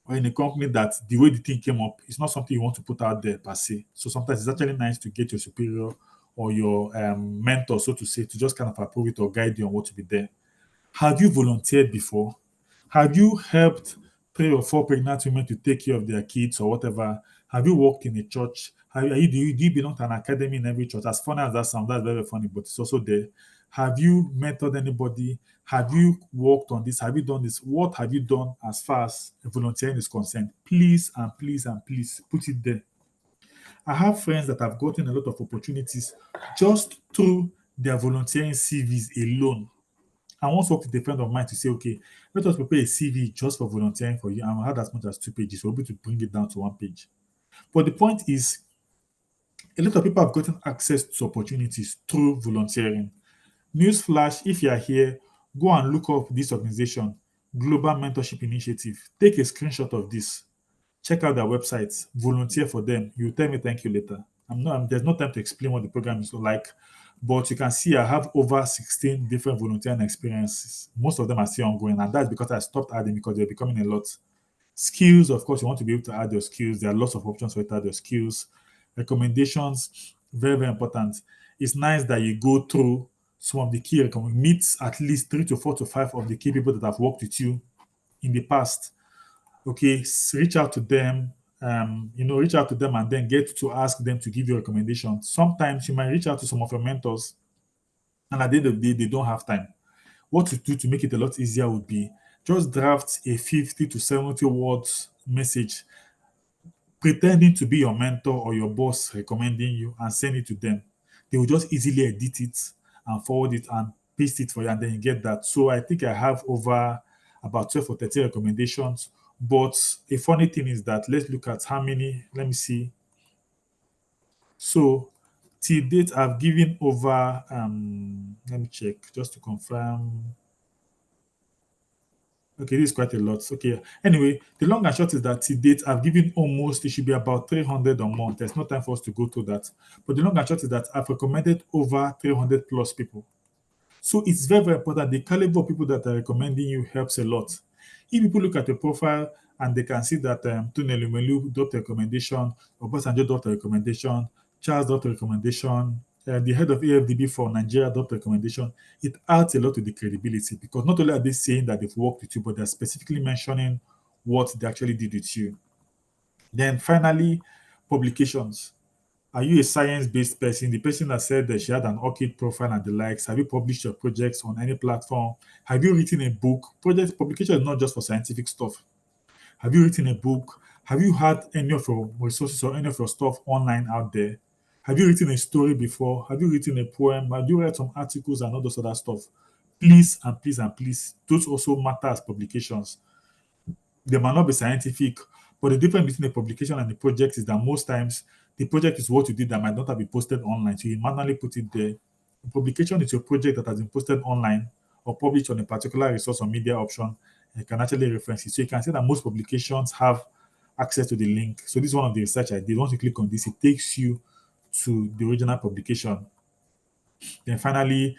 or in a company that the way the thing came up is not something you want to put out there per se. So sometimes it's actually nice to get your superior or your mentor, so to say, to just kind of approve it or guide you on what to be there. Have you volunteered before? Have you helped 3 or 4 pregnant women to take care of their kids or whatever? Have you worked in a church? Do you belong to an academy in every church? As funny as that sounds, that's very, very funny, but it's also there. Have you mentored anybody? Have you worked on this? Have you done this? What have you done as far as volunteering is concerned? Please and please and please put it there. I have friends that have gotten a lot of opportunities just through their volunteering CVs alone. I once worked with a friend of mine to say, okay, let us prepare a CV just for volunteering for you. And we had as much as 2 pages. We're able to bring it down to 1 page. But the point is, a lot of people have gotten access to opportunities through volunteering. Newsflash, if you are here, go and look up this organization, Global Mentorship Initiative. Take a screenshot of this. Check out their websites, volunteer for them. You tell me thank you later. There's no time to explain what the program is like, but you can see I have over 16 different volunteering experiences. Most of them are still ongoing, and that's because I stopped adding because they're becoming a lot. Skills, of course, you want to be able to add your skills. There are lots of options for you to add your skills. Recommendations, very, very important. It's nice that you go through some of the key recommendations, meet at least 3 to 4 to 5 of the key people that have worked with you in the past. Okay, reach out to them, reach out to them and then get to ask them to give you recommendations. Sometimes you might reach out to some of your mentors, and at the end of the day, they don't have time. What to do to make it a lot easier would be just draft a 50 to 70 words message pretending to be your mentor or your boss recommending you and send it to them. They will just easily edit it and forward it and paste it for you, and then you get that. So I think I have over about 12 or 13 recommendations. But a funny thing is that let's look at how many. Let me see. So till date, I've given over. Let me check just to confirm. Okay, this is quite a lot. Okay. Anyway, the long and short is that to date, I've given almost, it should be about 300 or more. There's no time for us to go through that. But the long and short is that I've recommended over 300 plus people. So it's very, very important. The caliber of people that are recommending you helps a lot. If people look at your profile and they can see that Tunelu Melu dropped a recommendation, Obasanjo dropped a recommendation, Charles dropped a recommendation, the head of AFDB for Nigeria dropped a recommendation, it adds a lot to the credibility because not only are they saying that they've worked with you, but they're specifically mentioning what they actually did with you. Then finally, publications. Are you a science-based person? The person that said that she had an orchid profile and the likes. Have you published your projects on any platform? Have you written a book? Project publication is not just for scientific stuff. Have you written a book? Have you had any of your resources or any of your stuff online out there? Have you written a story before? Have you written a poem? Have you read some articles and all those other stuff? Please and please and please, those also matter as publications. They might not be scientific, but the difference between a publication and a project is that most times the project is what you did that might not have been posted online. So you manually put it there. A publication is your project that has been posted online or published on a particular resource or media option. And you can actually reference it. So you can see that most publications have access to the link. So this is one of the research I did. Once you click on this, it takes you to the original publication. Then finally,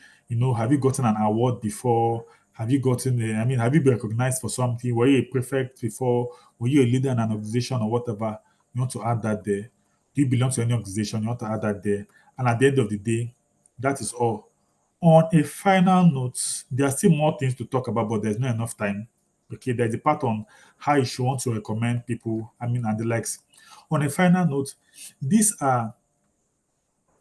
have you gotten an award before? Have you gotten have you been recognized for something? Were you a prefect before? Were you a leader in an organization or whatever? You want to add that there. Do you belong to any organization? You want to add that there. And at the end of the day, that is all. On a final note, there are still more things to talk about, but there's not enough time. Okay, there's a part on how you should want to recommend people, and the likes. On a final note, these are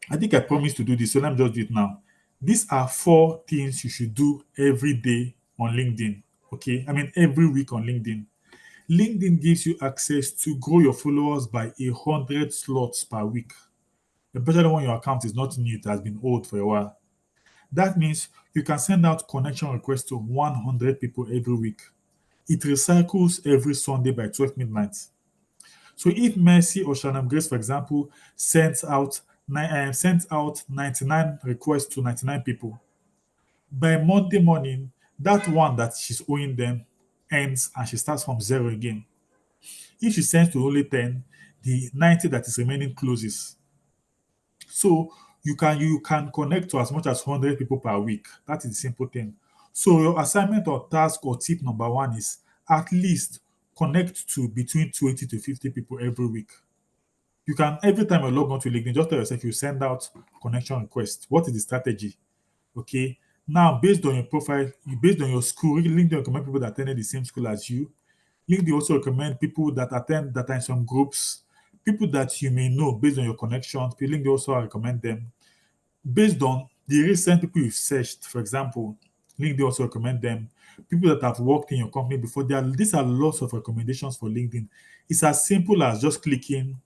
I think I promised to do this, so let me just do it now. These are 4 things you should do every day on LinkedIn. Okay, every week on LinkedIn. LinkedIn gives you access to grow your followers by 100 slots per week, especially when your account is not new, it has been old for a while. That means you can send out connection requests to 100 people every week. It recycles every Sunday by 12 midnight. So if Mercy or Shannon Grace, for example, sends out 99 requests to 99 people, by Monday morning, That one that she's owing them ends and she starts from zero again. If she sends to only 10, the 90 that is remaining closes. So you can connect to as much as 100 people per week. That is the simple thing. So your assignment or task or tip number one is at least connect to between 20 to 50 people every week. You can every time you log on to LinkedIn, just tell yourself you send out connection request. What is the strategy? Okay. Now, based on your profile, based on your school, LinkedIn recommend people that attended the same school as you. LinkedIn also recommend people that attend that are in some groups, people that you may know based on your connections. LinkedIn also recommend them based on the recent people you've searched. For example, LinkedIn also recommend them. People that have worked in your company before. These are lots of recommendations for LinkedIn. It's as simple as just clicking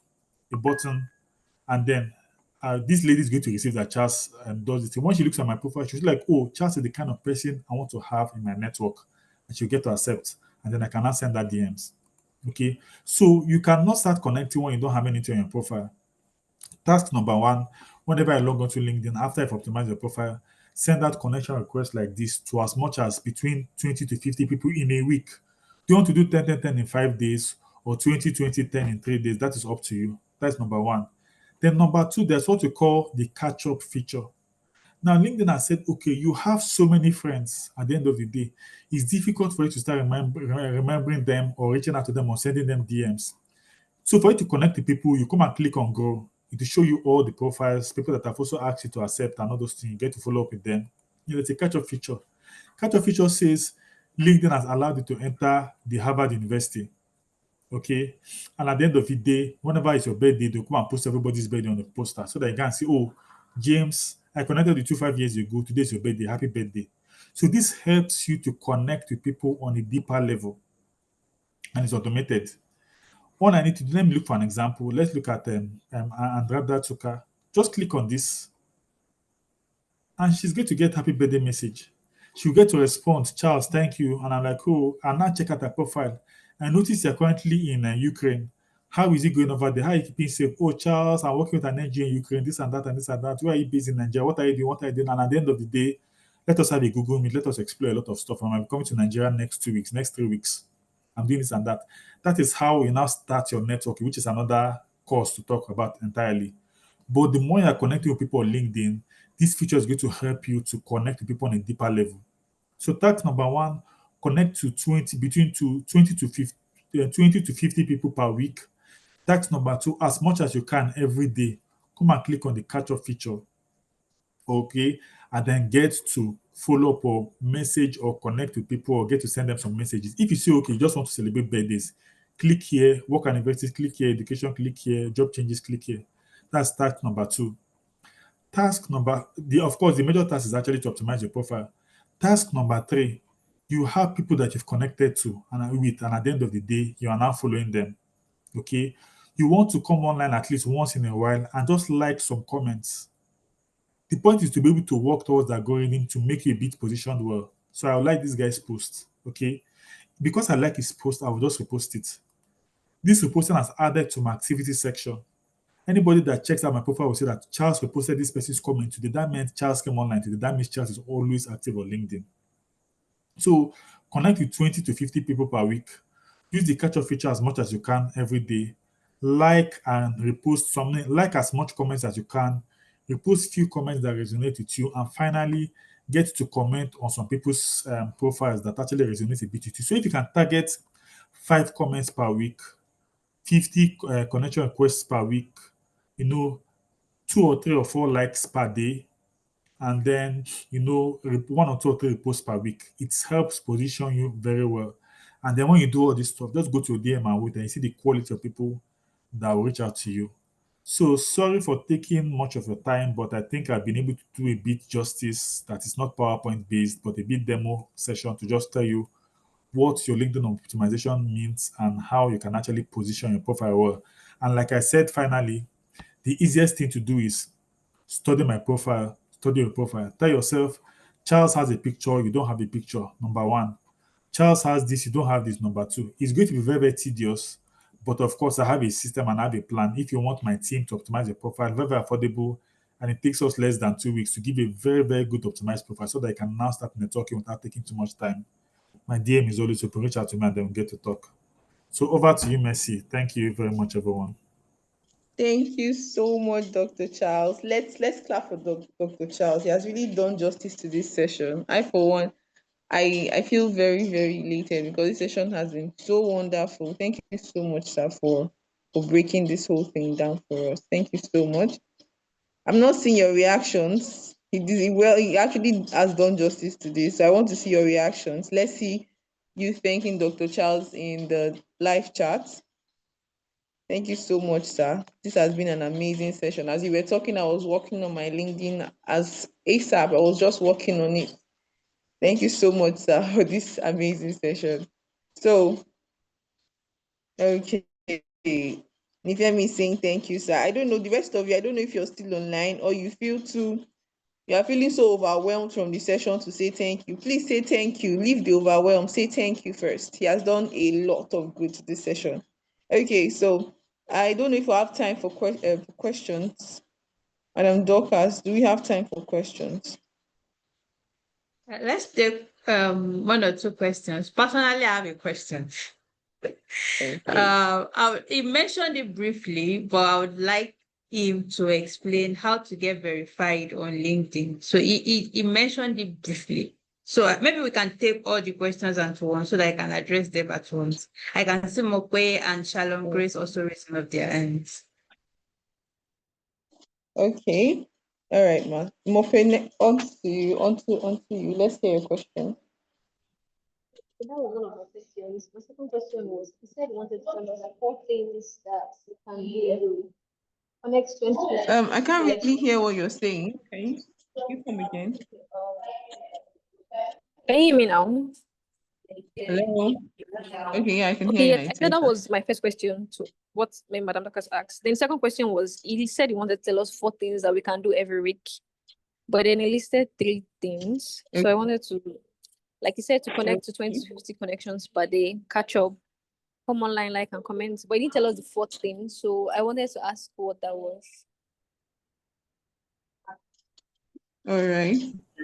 a button and then this lady is going to receive that Charles does it. When she looks at my profile, she's like, oh, Charles is the kind of person I want to have in my network. And she'll get to accept. And then I can now send that DMs. Okay. So you cannot start connecting when you don't have anything on your profile. Task number one, whenever I log onto LinkedIn, after I've optimized your profile, send out connection requests like this to as much as between 20 to 50 people in a week. Do you want to do 10, 10, 10 in 5 days or 20, 20, 10 in 3 days? That is up to you. That's number one. Then number two, there's what we call the catch-up feature. Now, LinkedIn has said, okay, you have so many friends at the end of the day. It's difficult for you to start remembering them or reaching out to them or sending them DMs. So for you to connect to people, you come and click on Grow. It will show you all the profiles, people that have also asked you to accept and all those things. You get to follow up with them. It's a catch-up feature. Catch-up feature says LinkedIn has allowed you to enter the Harvard University. Okay. And at the end of the day, whenever it's your birthday, they'll come and post everybody's birthday on the poster so that you can see, oh, James, I connected with you 5 years ago. Today's your birthday. Happy birthday. So this helps you to connect with people on a deeper level and it's automated. All I need to do, let me look for an example. Let's look at Andrada Tuka. Just click on this and she's going to get happy birthday message. She'll get to respond, Charles, thank you. And I'm like, oh, and now check out her profile. I notice you're currently in Ukraine. How is it going over there? How are you keeping safe? Oh, Charles, I'm working with an NGO in Ukraine, this and that and this and that. Where are you based in Nigeria? What are you doing? What are you doing? And at the end of the day, let us have a Google Meet. Let us explore a lot of stuff. I'm coming to Nigeria next 2 weeks, next 3 weeks. I'm doing this and that. That is how you now start your network, which is another course to talk about entirely. But the more you're connecting with people on LinkedIn, this feature is going to help you to connect with people on a deeper level. So task number one, connect to 20 between 20 to 50, 20 to 50 people per week. Task number two, as much as you can every day, come and click on the catch up feature. Okay. And then get to follow up or message or connect with people or get to send them some messages. If you say, okay, you just want to celebrate birthdays, click here, work anniversaries, click here, education, click here, job changes, click here. That's task number two. Task number, of course, the major task is actually to optimize your profile. Task number three, you have people that you've connected to and with, and at the end of the day, you are now following them. Okay. You want to come online at least once in a while and just like some comments. The point is to be able to work towards that algorithm to make you a bit positioned well. So I would like this guy's post. Okay. Because I like his post, I will just repost it. This reposting has added to my activity section. Anybody that checks out my profile will see that Charles reposted this person's comment today. That meant Charles came online today. That means Charles is always active on LinkedIn. So connect with 20 to 50 people per week. Use the catch up feature as much as you can every day. Like and repost something, like as much comments as you can. Repost few comments that resonate with you. And finally, get to comment on some people's profiles that actually resonate a bit with you. So if you can target 5 comments per week, 50 connection requests per week, you know, 2 or 3 or 4 likes per day, and then 1 or 2 or 3 posts per week. It helps position you very well. And then when you do all this stuff, just go to your DM and wait, and you see the quality of people that will reach out to you. So sorry for taking much of your time, but I think I've been able to do a bit justice that is not PowerPoint based, but a bit demo session to just tell you what your LinkedIn optimization means and how you can actually position your profile well. And like I said, finally, the easiest thing to do is study my profile, study your profile. Tell yourself, Charles has a picture, you don't have a picture. Number one. Charles has this, you don't have this. Number two. It's going to be very, very tedious. But of course, I have a system and I have a plan. If you want my team to optimize your profile, very, very affordable. and it takes us less than 2 weeks to give a very, very good optimized profile so that I can now start networking without taking too much time. My DM is always open. Reach out to me and then we'll get to talk. So over to you, Messi. Thank you very much, everyone. Thank you so much, Dr. Charles. Let's clap for Dr. Charles. He has really done justice to this session. I, for one, I feel very, very elated because this session has been so wonderful. Thank you so much, sir, for breaking this whole thing down for us. Thank you so much. I'm not seeing your reactions. He did it well. He actually has done justice to this. So I want to see your reactions. Let's see you thanking Dr. Charles in the live chat. Thank you so much, sir. This has been an amazing session. As you were talking, I was working on my LinkedIn as ASAP. I was just working on it. Thank you so much, sir, for this amazing session. So, okay. Nifemi is saying thank you, sir. I don't know the rest of you. I don't know if you're still online or you are feeling so overwhelmed from the session to say thank you. Please say thank you. Leave the overwhelm. Say thank you first. He has done a lot of good to this session. Okay, so I don't know if we have time for questions. Madam Dorcas, do we have time for questions? Let's take one or two questions. Personally, I have a question. Okay. He mentioned it briefly, but I would like him to explain how to get verified on LinkedIn. So he mentioned it briefly. So maybe we can take all the questions at once so that I can address them at once. I can see Mokwe and Shalom Grace also raising up their hands. Okay. All right, ma. Mofe, on to you, on to you. Let's hear your question. So that was one of my questions. My second question was, he said he wanted to tell us like 4 things that you can do every week. For next 20. I can't really hear what you're saying. Can you come again? Can you hear me now? Hello. Okay, yeah, I can hear Okay, you yes, now. I It's said that better. was my first question to what Madam Lucas asked. Then the second question was, he said he wanted to tell us 4 things that we can do every week, but then he listed 3 things. So I wanted to, like he said, to connect to 20 to 50 connections per day, catch up, come online, like and comment. But he didn't tell us the fourth thing, so I wanted to ask what that was. All right.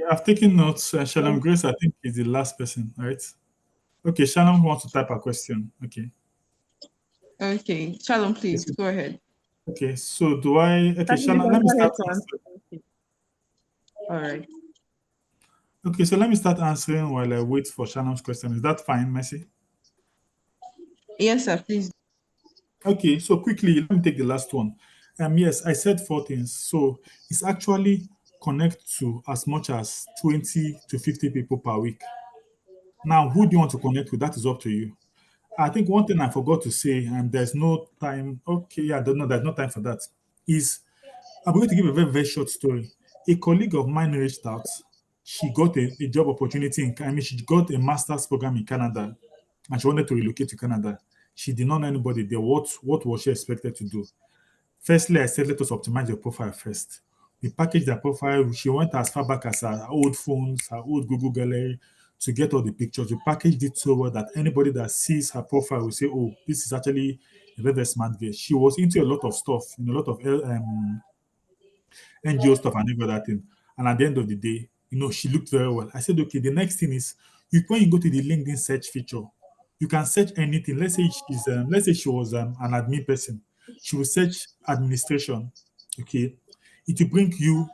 I've taken notes. Shalom Grace, I think, is the last person, right? Okay, Shalom wants to type a question. Okay. Okay. Shalom, please Okay, go ahead. okay, so do I? Okay, Shalom, you Shalom, can let me go ahead start to answering. answer. All right. Okay, so let me start answering while I wait for Shalom's question. Is that fine, Messi? Yes, sir, please. Okay, so quickly, let me take the last one. Yes, I said 4 things. So it's actually connect to as much as 20 to 50 people per week. Now, who do you want to connect with? That is up to you. I think one thing I forgot to say, and there's no time. Okay, yeah, I don't know. There's no time for that. Is I'm going to give a very, very short story. A colleague of mine reached out. She got a job opportunity I mean, she got a master's program in Canada and she wanted to relocate to Canada. She did not know anybody there. What was she expected to do? Firstly, I said, let us optimize your profile first. We packaged her profile. She went as far back as her old phones, her old Google Gallery to get all the pictures. We packaged it so well that anybody that sees her profile will say, oh, this is actually a very, very smart girl. She was into a lot of stuff, a lot of NGO stuff and every other thing. And at the end of the day, she looked very well. I said, okay, the next thing is when you go to the LinkedIn search feature, you can search anything. Let's say she was an admin person. She will search administration. Okay. It will bring you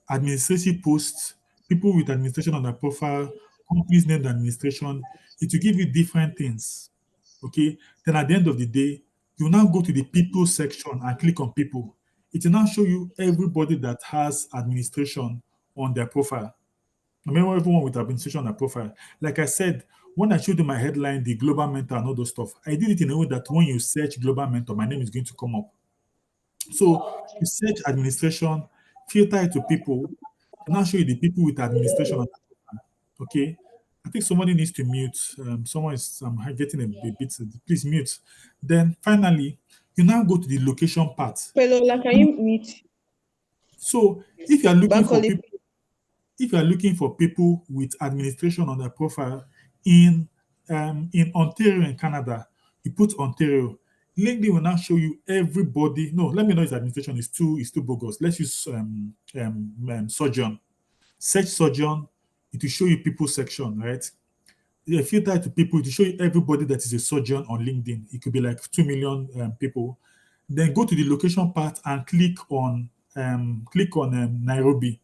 administrative posts, people with administration on their profile, companies named administration. It will give you different things. Okay. Then at the end of the day, you now go to the people section and click on people. It will now show you everybody that has administration on their profile. I mean, everyone with administration on their profile. Like I said, when I showed you my headline, the global mentor and all those stuff, I did it in a way that when you search global mentor, my name is going to come up. So you search administration, filter it to people, and now show you the people with administration on their profile. Okay. I think somebody needs to mute. Someone is getting a bit. Please mute. Then finally, you now go to the location part. Pelola, can you meet So if you are looking for Bankole? people, if you are looking for people with administration on their profile in Ontario in Canada, you put Ontario. LinkedIn will now show you everybody. No, let me know its administration is too bogus. Let's use Sojourn. Search Sojourn. It will show you people section, right? If you type to people, it will show you everybody that is a Sojourn on LinkedIn. It could be like 2 million people. Then go to the location part and click on Nairobi.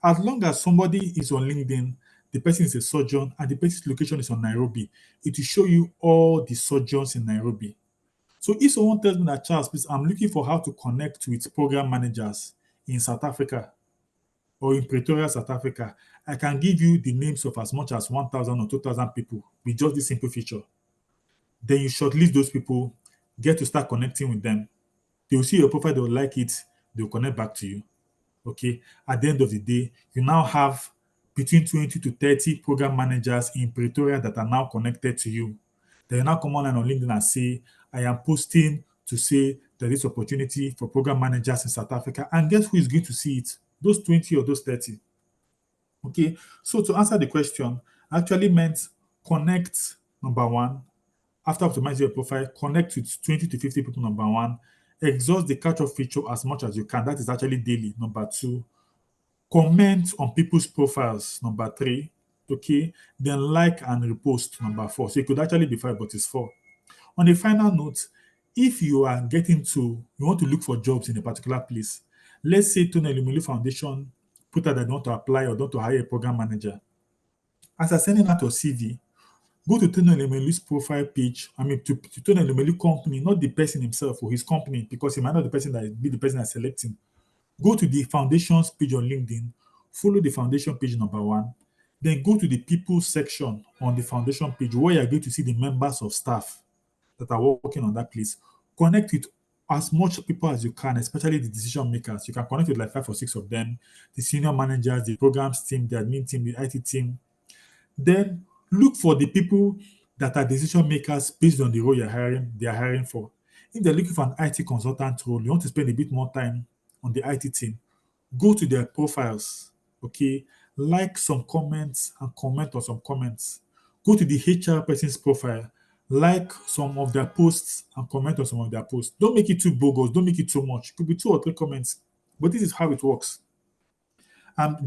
As long as somebody is on LinkedIn, the person is a sojourn, and the person's location is on Nairobi, it will show you all the sojourns in Nairobi. So if someone tells me that, Charles, please, I'm looking for how to connect with program managers in South Africa or in Pretoria, South Africa, I can give you the names of as much as 1,000 or 2,000 people with just this simple feature. Then you shortlist those people, get to start connecting with them. They will see your profile, they will like it, they will connect back to you. Okay. At the end of the day, you now have between 20 to 30 program managers in Pretoria that are now connected to you. They now come online on LinkedIn and say, I am posting to say there is opportunity for program managers in South Africa. And guess who is going to see it? Those 20 or those 30. Okay. So to answer the question, actually meant connect, number one. After optimizing your profile, connect with 20 to 50 people, number one. Exhaust the catch-up feature as much as you can. That is actually daily, number two. Comment on people's profiles, number three. Okay. Then like and repost, number four. So it could actually be five, but it's four. On a final note, if you are you want to look for jobs in a particular place, let's say Tony Lumili Foundation put out that they want to apply or want to hire a program manager. As I sending out your CV, go to Tony Lumili's profile page. I mean, to Tony Lumili company, not the person himself or his company, because he might not be the person that's selecting. Go to the foundations page on LinkedIn, follow the foundation page number one, then go to the people section on the foundation page where you're going to see the members of staff that are working on that place. Connect with as much people as you can, especially the decision makers. You can connect with like 5 or 6 of them, the senior managers, the programs team, the admin team, the IT team. Then look for the people that are decision makers based on the role they are hiring for. If they're looking for an IT consultant role, you want to spend a bit more time on the IT team, go to their profiles, okay, like some comments and comment on some comments. Go to the HR person's profile, like some of their posts and comment on some of their posts. Don't make it too bogus, don't make it too much. It could be 2 or 3 comments, but this is how it works.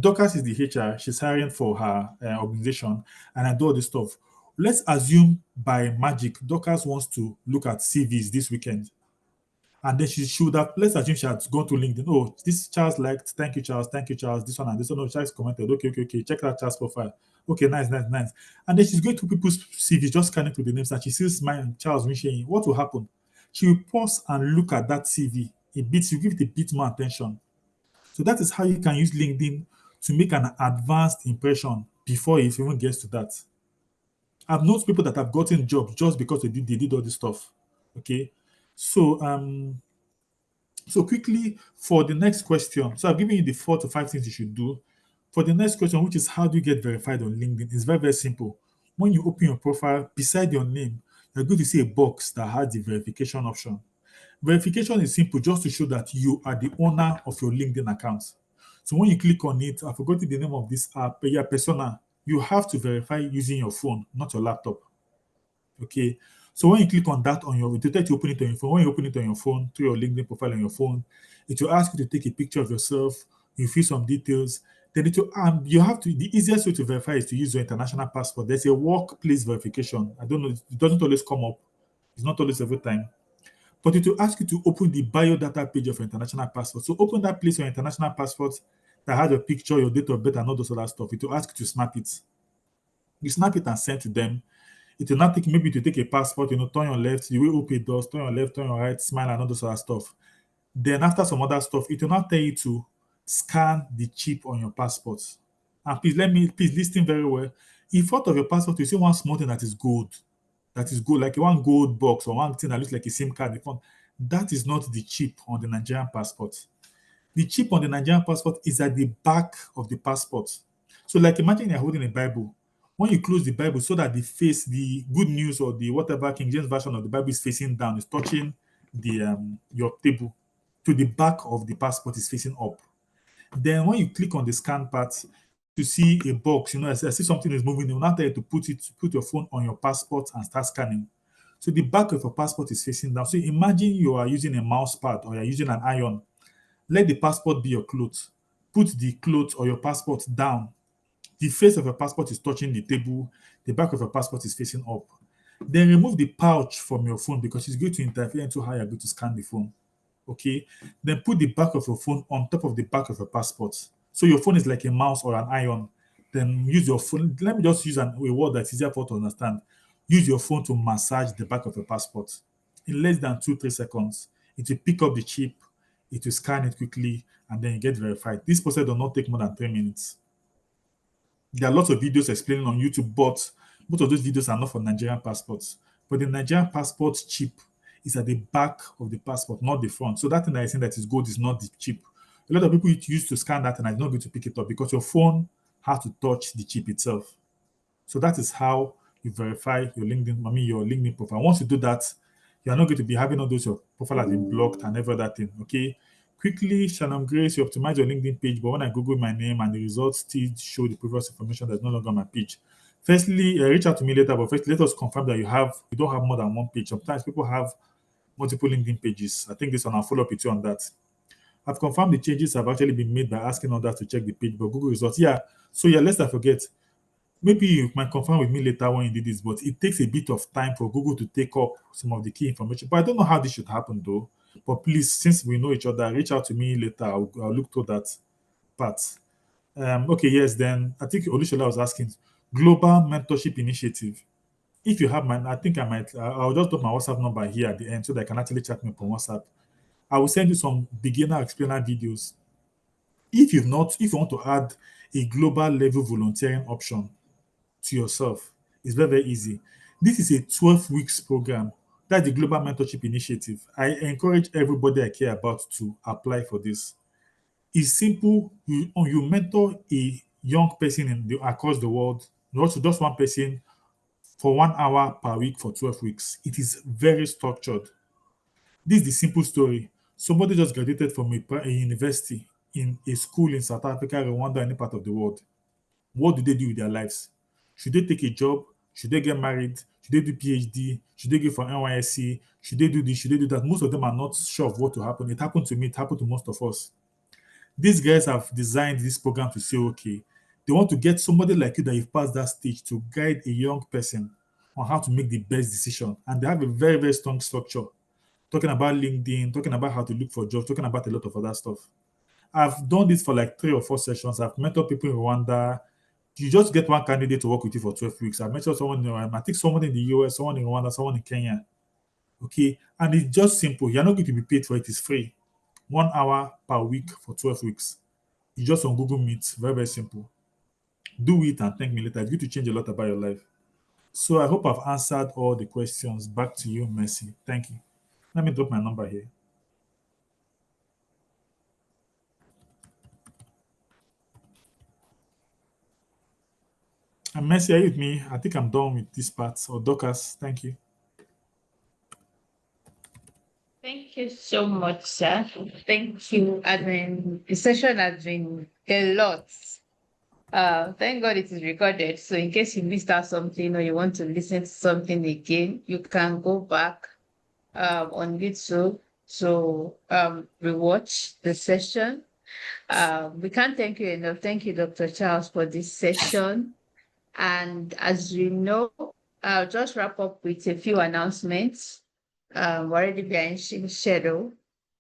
Dorcas is the HR. She's hiring for her organization, and I do all this stuff. Let's assume by magic, Dorcas wants to look at CVs this weekend. And then she should have, let's assume she had gone to LinkedIn. Oh, this Charles liked, thank you, Charles, thank you, Charles. This one and this one. No, Charles commented, okay, okay, okay, check that Charles profile. Okay, nice, nice, nice. And then she's going to people's CVs, just scanning through the names, and she sees mine, Charles Michelle. What will happen? She will pause and look at that CV a bit, you give it a bit more attention. So that is how you can use LinkedIn to make an advanced impression before it even gets to that. I've known people that have gotten jobs just because they did all this stuff. Okay. So so quickly for the next question. So I've given you the 4 to 5 things you should do. For the next question, which is how do you get verified on LinkedIn? It's very, very simple. When you open your profile, beside your name, you're going to see a box that has the verification option. Verification is simple, just to show that you are the owner of your LinkedIn account. So when you click on it, I forgot the name of this app, your persona, you have to verify using your phone, not your laptop. Okay. So when you click on that on your, it will tell you to open it on your phone. When you open it on your phone, through your LinkedIn profile on your phone, it will ask you to take a picture of yourself. You fill some details. Then it will, you have to, the easiest way to verify is to use your international passport. There's a workplace verification. I don't know, it doesn't always come up. It's not always every time. But it will ask you to open the biodata page of your international passport. So open that place on your international passport that has your picture, your date of birth, and all those other stuff. It will ask you to snap it. You snap it and send to them. It will not take maybe to take a passport, turn your left, the way OP does, turn your left, turn your right, smile, and all those other stuff. Then after some other stuff, it will not tell you to scan the chip on your passport. And please listen very well. In front of your passport, you see one small thing that is gold. That is gold, like one gold box or one thing that looks like a SIM card in front. That is not the chip on the Nigerian passport. The chip on the Nigerian passport is at the back of the passport. So, like imagine you're holding a Bible. When you close the Bible so that the face, the good news or the whatever King James version of the Bible is facing down, is touching the your table, to the back of the passport is facing up. Then when you click on the scan part to see a box, I see something is moving, it will not tell you to put your phone on your passport and start scanning. So the back of your passport is facing down. So imagine you are using a mouse pad or you're using an iron. Let the passport be your clothes. Put the clothes or your passport down. The face of your passport is touching the table. The back of your passport is facing up. Then remove the pouch from your phone because it's going to interfere into how you're going to scan the phone. Okay. Then put the back of your phone on top of the back of your passport. So your phone is like a mouse or an iron. Then use your phone. Let me just use a word that's easier for you to understand. Use your phone to massage the back of your passport. In less than 2-3 seconds, it will pick up the chip, it will scan it quickly, and then you get verified. This process does not take more than 3 minutes. There are lots of videos explaining on YouTube, but most of those videos are not for Nigerian passports. But the Nigerian passport chip is at the back of the passport, not the front. So that thing that is saying that is gold is not the chip. A lot of people used to scan that and are not going to pick it up because your phone has to touch the chip itself. So that is how you verify your LinkedIn profile. Once you do that, you are not going to be having all those your profile has been blocked and every other thing. Okay. Quickly, Shalom Grace, you optimize your LinkedIn page, but when I Google my name and the results still show the previous information that's no longer on my page. Firstly, reach out to me later, but first let us confirm that you don't have more than one page. Sometimes people have multiple LinkedIn pages. I think this one I'll follow up with you on that. I've confirmed the changes have actually been made by asking others to check the page, but Google results. Yeah. So yeah, let's not forget. Maybe you might confirm with me later when you did this, but it takes a bit of time for Google to take up some of the key information. But I don't know how this should happen though. But please, since we know each other, reach out to me later. I'll look to that part. Okay, yes, then I think Olushola was asking Global Mentorship Initiative. If you have my, I think I might, I'll just drop my WhatsApp number here at the end so that I can actually chat me up on WhatsApp. I will send you some beginner explainer videos. If you want to add a global level volunteering option to yourself. It's very, very easy. This is a 12 weeks program. That's the Global Mentorship Initiative. I encourage everybody I care about to apply for this. It's simple. You mentor a young person across the world, not just one person, for 1 hour per week for 12 weeks. It is very structured. This is the simple story. Somebody just graduated from a university in a school in South Africa, Rwanda, any part of the world. What do they do with their lives? Should they take a job? Should they get married? Should they do PhD? Should they go for NYSC? Should they do this? Should they do that? Most of them are not sure of what to happen. It happened to me. It happened to most of us. These guys have designed this program to say, okay, they want to get somebody like you that you've passed that stage to guide a young person on how to make the best decision. And they have a very, very strong structure. Talking about LinkedIn, talking about how to look for jobs, talking about a lot of other stuff. I've done this for like 3 or 4 sessions. I've met up people in Rwanda. You just get one candidate to work with you for 12 weeks. I've met someone in I think someone in the US, someone in Rwanda, someone in Kenya. Okay. And it's just simple. You're not going to be paid for it. It's free. 1 hour per week for 12 weeks. It's just on Google Meet. Very, very simple. Do it and thank me later. It's going to change a lot about your life. So I hope I've answered all the questions. Back to you, Mercy. Thank you. Let me drop my number here. And Mercy, are you with me? I think I'm done with this part. Or Dorcas, thank you. Thank you so much, sir. Thank you. I mean, the session has been a lot. Thank God it is recorded. So in case you missed out something or you want to listen to something again, you can go back on YouTube to rewatch the session. We can't thank you enough. Thank you, Dr. Charles, for this session. And as you know, I'll just wrap up with a few announcements. We're already behind schedule.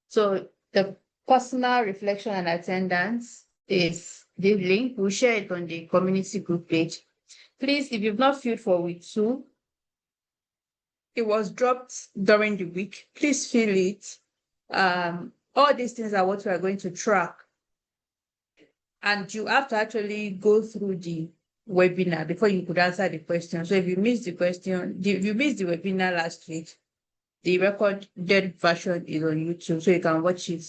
So the personal reflection and attendance is the link. We'll share it on the community group page. Please, if you've not filled for week 2, it was dropped during the week. Please fill it. All these things are what we are going to track. And you have to actually go through the webinar before you could answer the question. So if you missed the question, if you missed the webinar last week, the recorded version is on YouTube, so you can watch it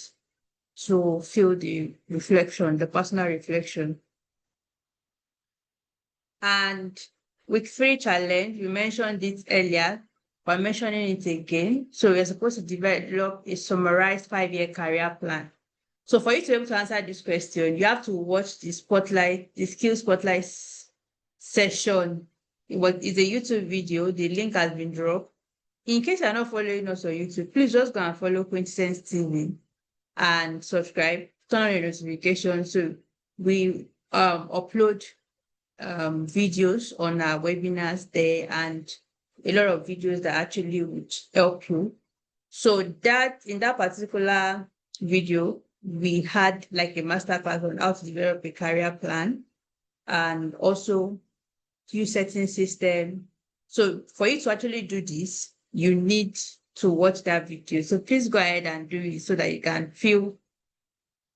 to feel the reflection, the personal reflection. And week 3 challenge, we mentioned it earlier, but mentioning it again. So we're supposed to develop a summarized 5-year career plan. So for you to be able to answer this question, you have to watch the skill spotlight session. It's a YouTube video. The link has been dropped. in case you're not following us on YouTube, please just go and follow Quintessence TV and subscribe, turn on your notifications so we upload videos on our webinars there and a lot of videos that actually would help you. So that in that particular video, we had like a masterclass on how to develop a career plan and also use setting system. So for you to actually do this, you need to watch that video. So please go ahead and do it so that you can feel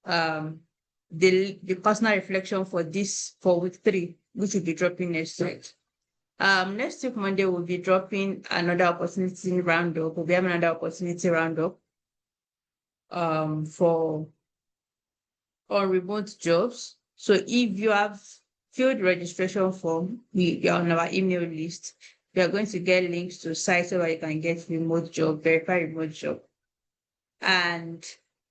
the personal reflection for this for week 3, which will be dropping next week. Next week Monday we'll be dropping another opportunity roundup. We'll be having another opportunity roundup for on remote jobs. So if you have filled registration form, you're on our email list. We are going to get links to sites where you can get remote job, verify remote job. And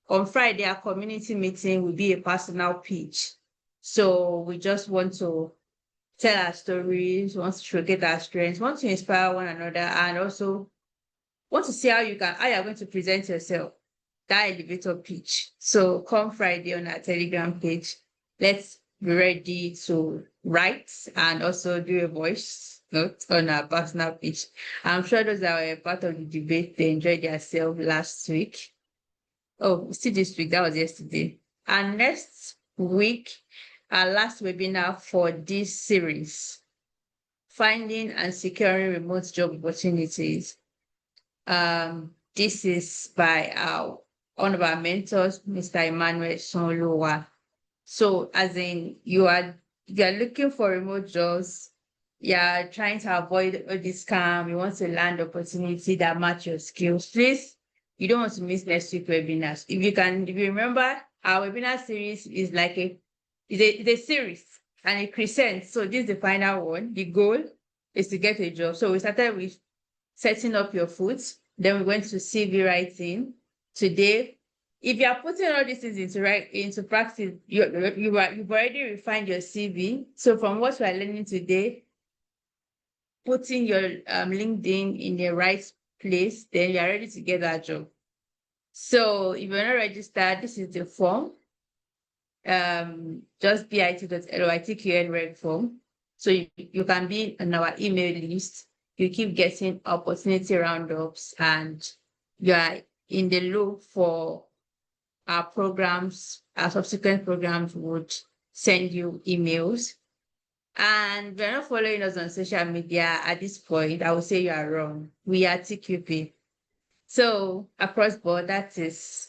on Friday, our community meeting will be a personal pitch. So we just want to tell our stories, want to showcase our strengths, want to inspire one another, and also want to see how you're going to present yourself, that elevator pitch. So come Friday on our Telegram page, let's be ready to write and also do a voice note on our personal pitch. I'm sure those that were part of the debate, they enjoyed themselves last week. Oh, still this week, that was yesterday. And next week, our last webinar for this series, Finding and Securing Remote Job Opportunities. This is by one of our mentors, Mr. Emmanuel Sonluwa. So as in you're looking for remote jobs, you're trying to avoid all this scam, you want to land opportunity that match your skills. Please, you don't want to miss next week's webinars. If you remember, our webinar series is like it's a series and it crescents. So this is the final one. The goal is to get a job. So we started with setting up your foot. Then we went to CV writing. Today, if you are putting all these things into practice, you've already refined your CV. So from what we are learning today, putting your LinkedIn in the right place, then you are ready to get that job. So if you're not registered, this is the form. Just bit.ly form. So you can be on our email list. You keep getting opportunity roundups and you are in the loop for our programs. Our subsequent programs would send you emails. And if you're not following us on social media at this point, I would say you are wrong. We are TQP. So across board, that is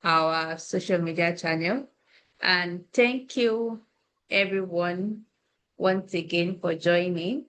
our social media channel. And thank you everyone once again for joining.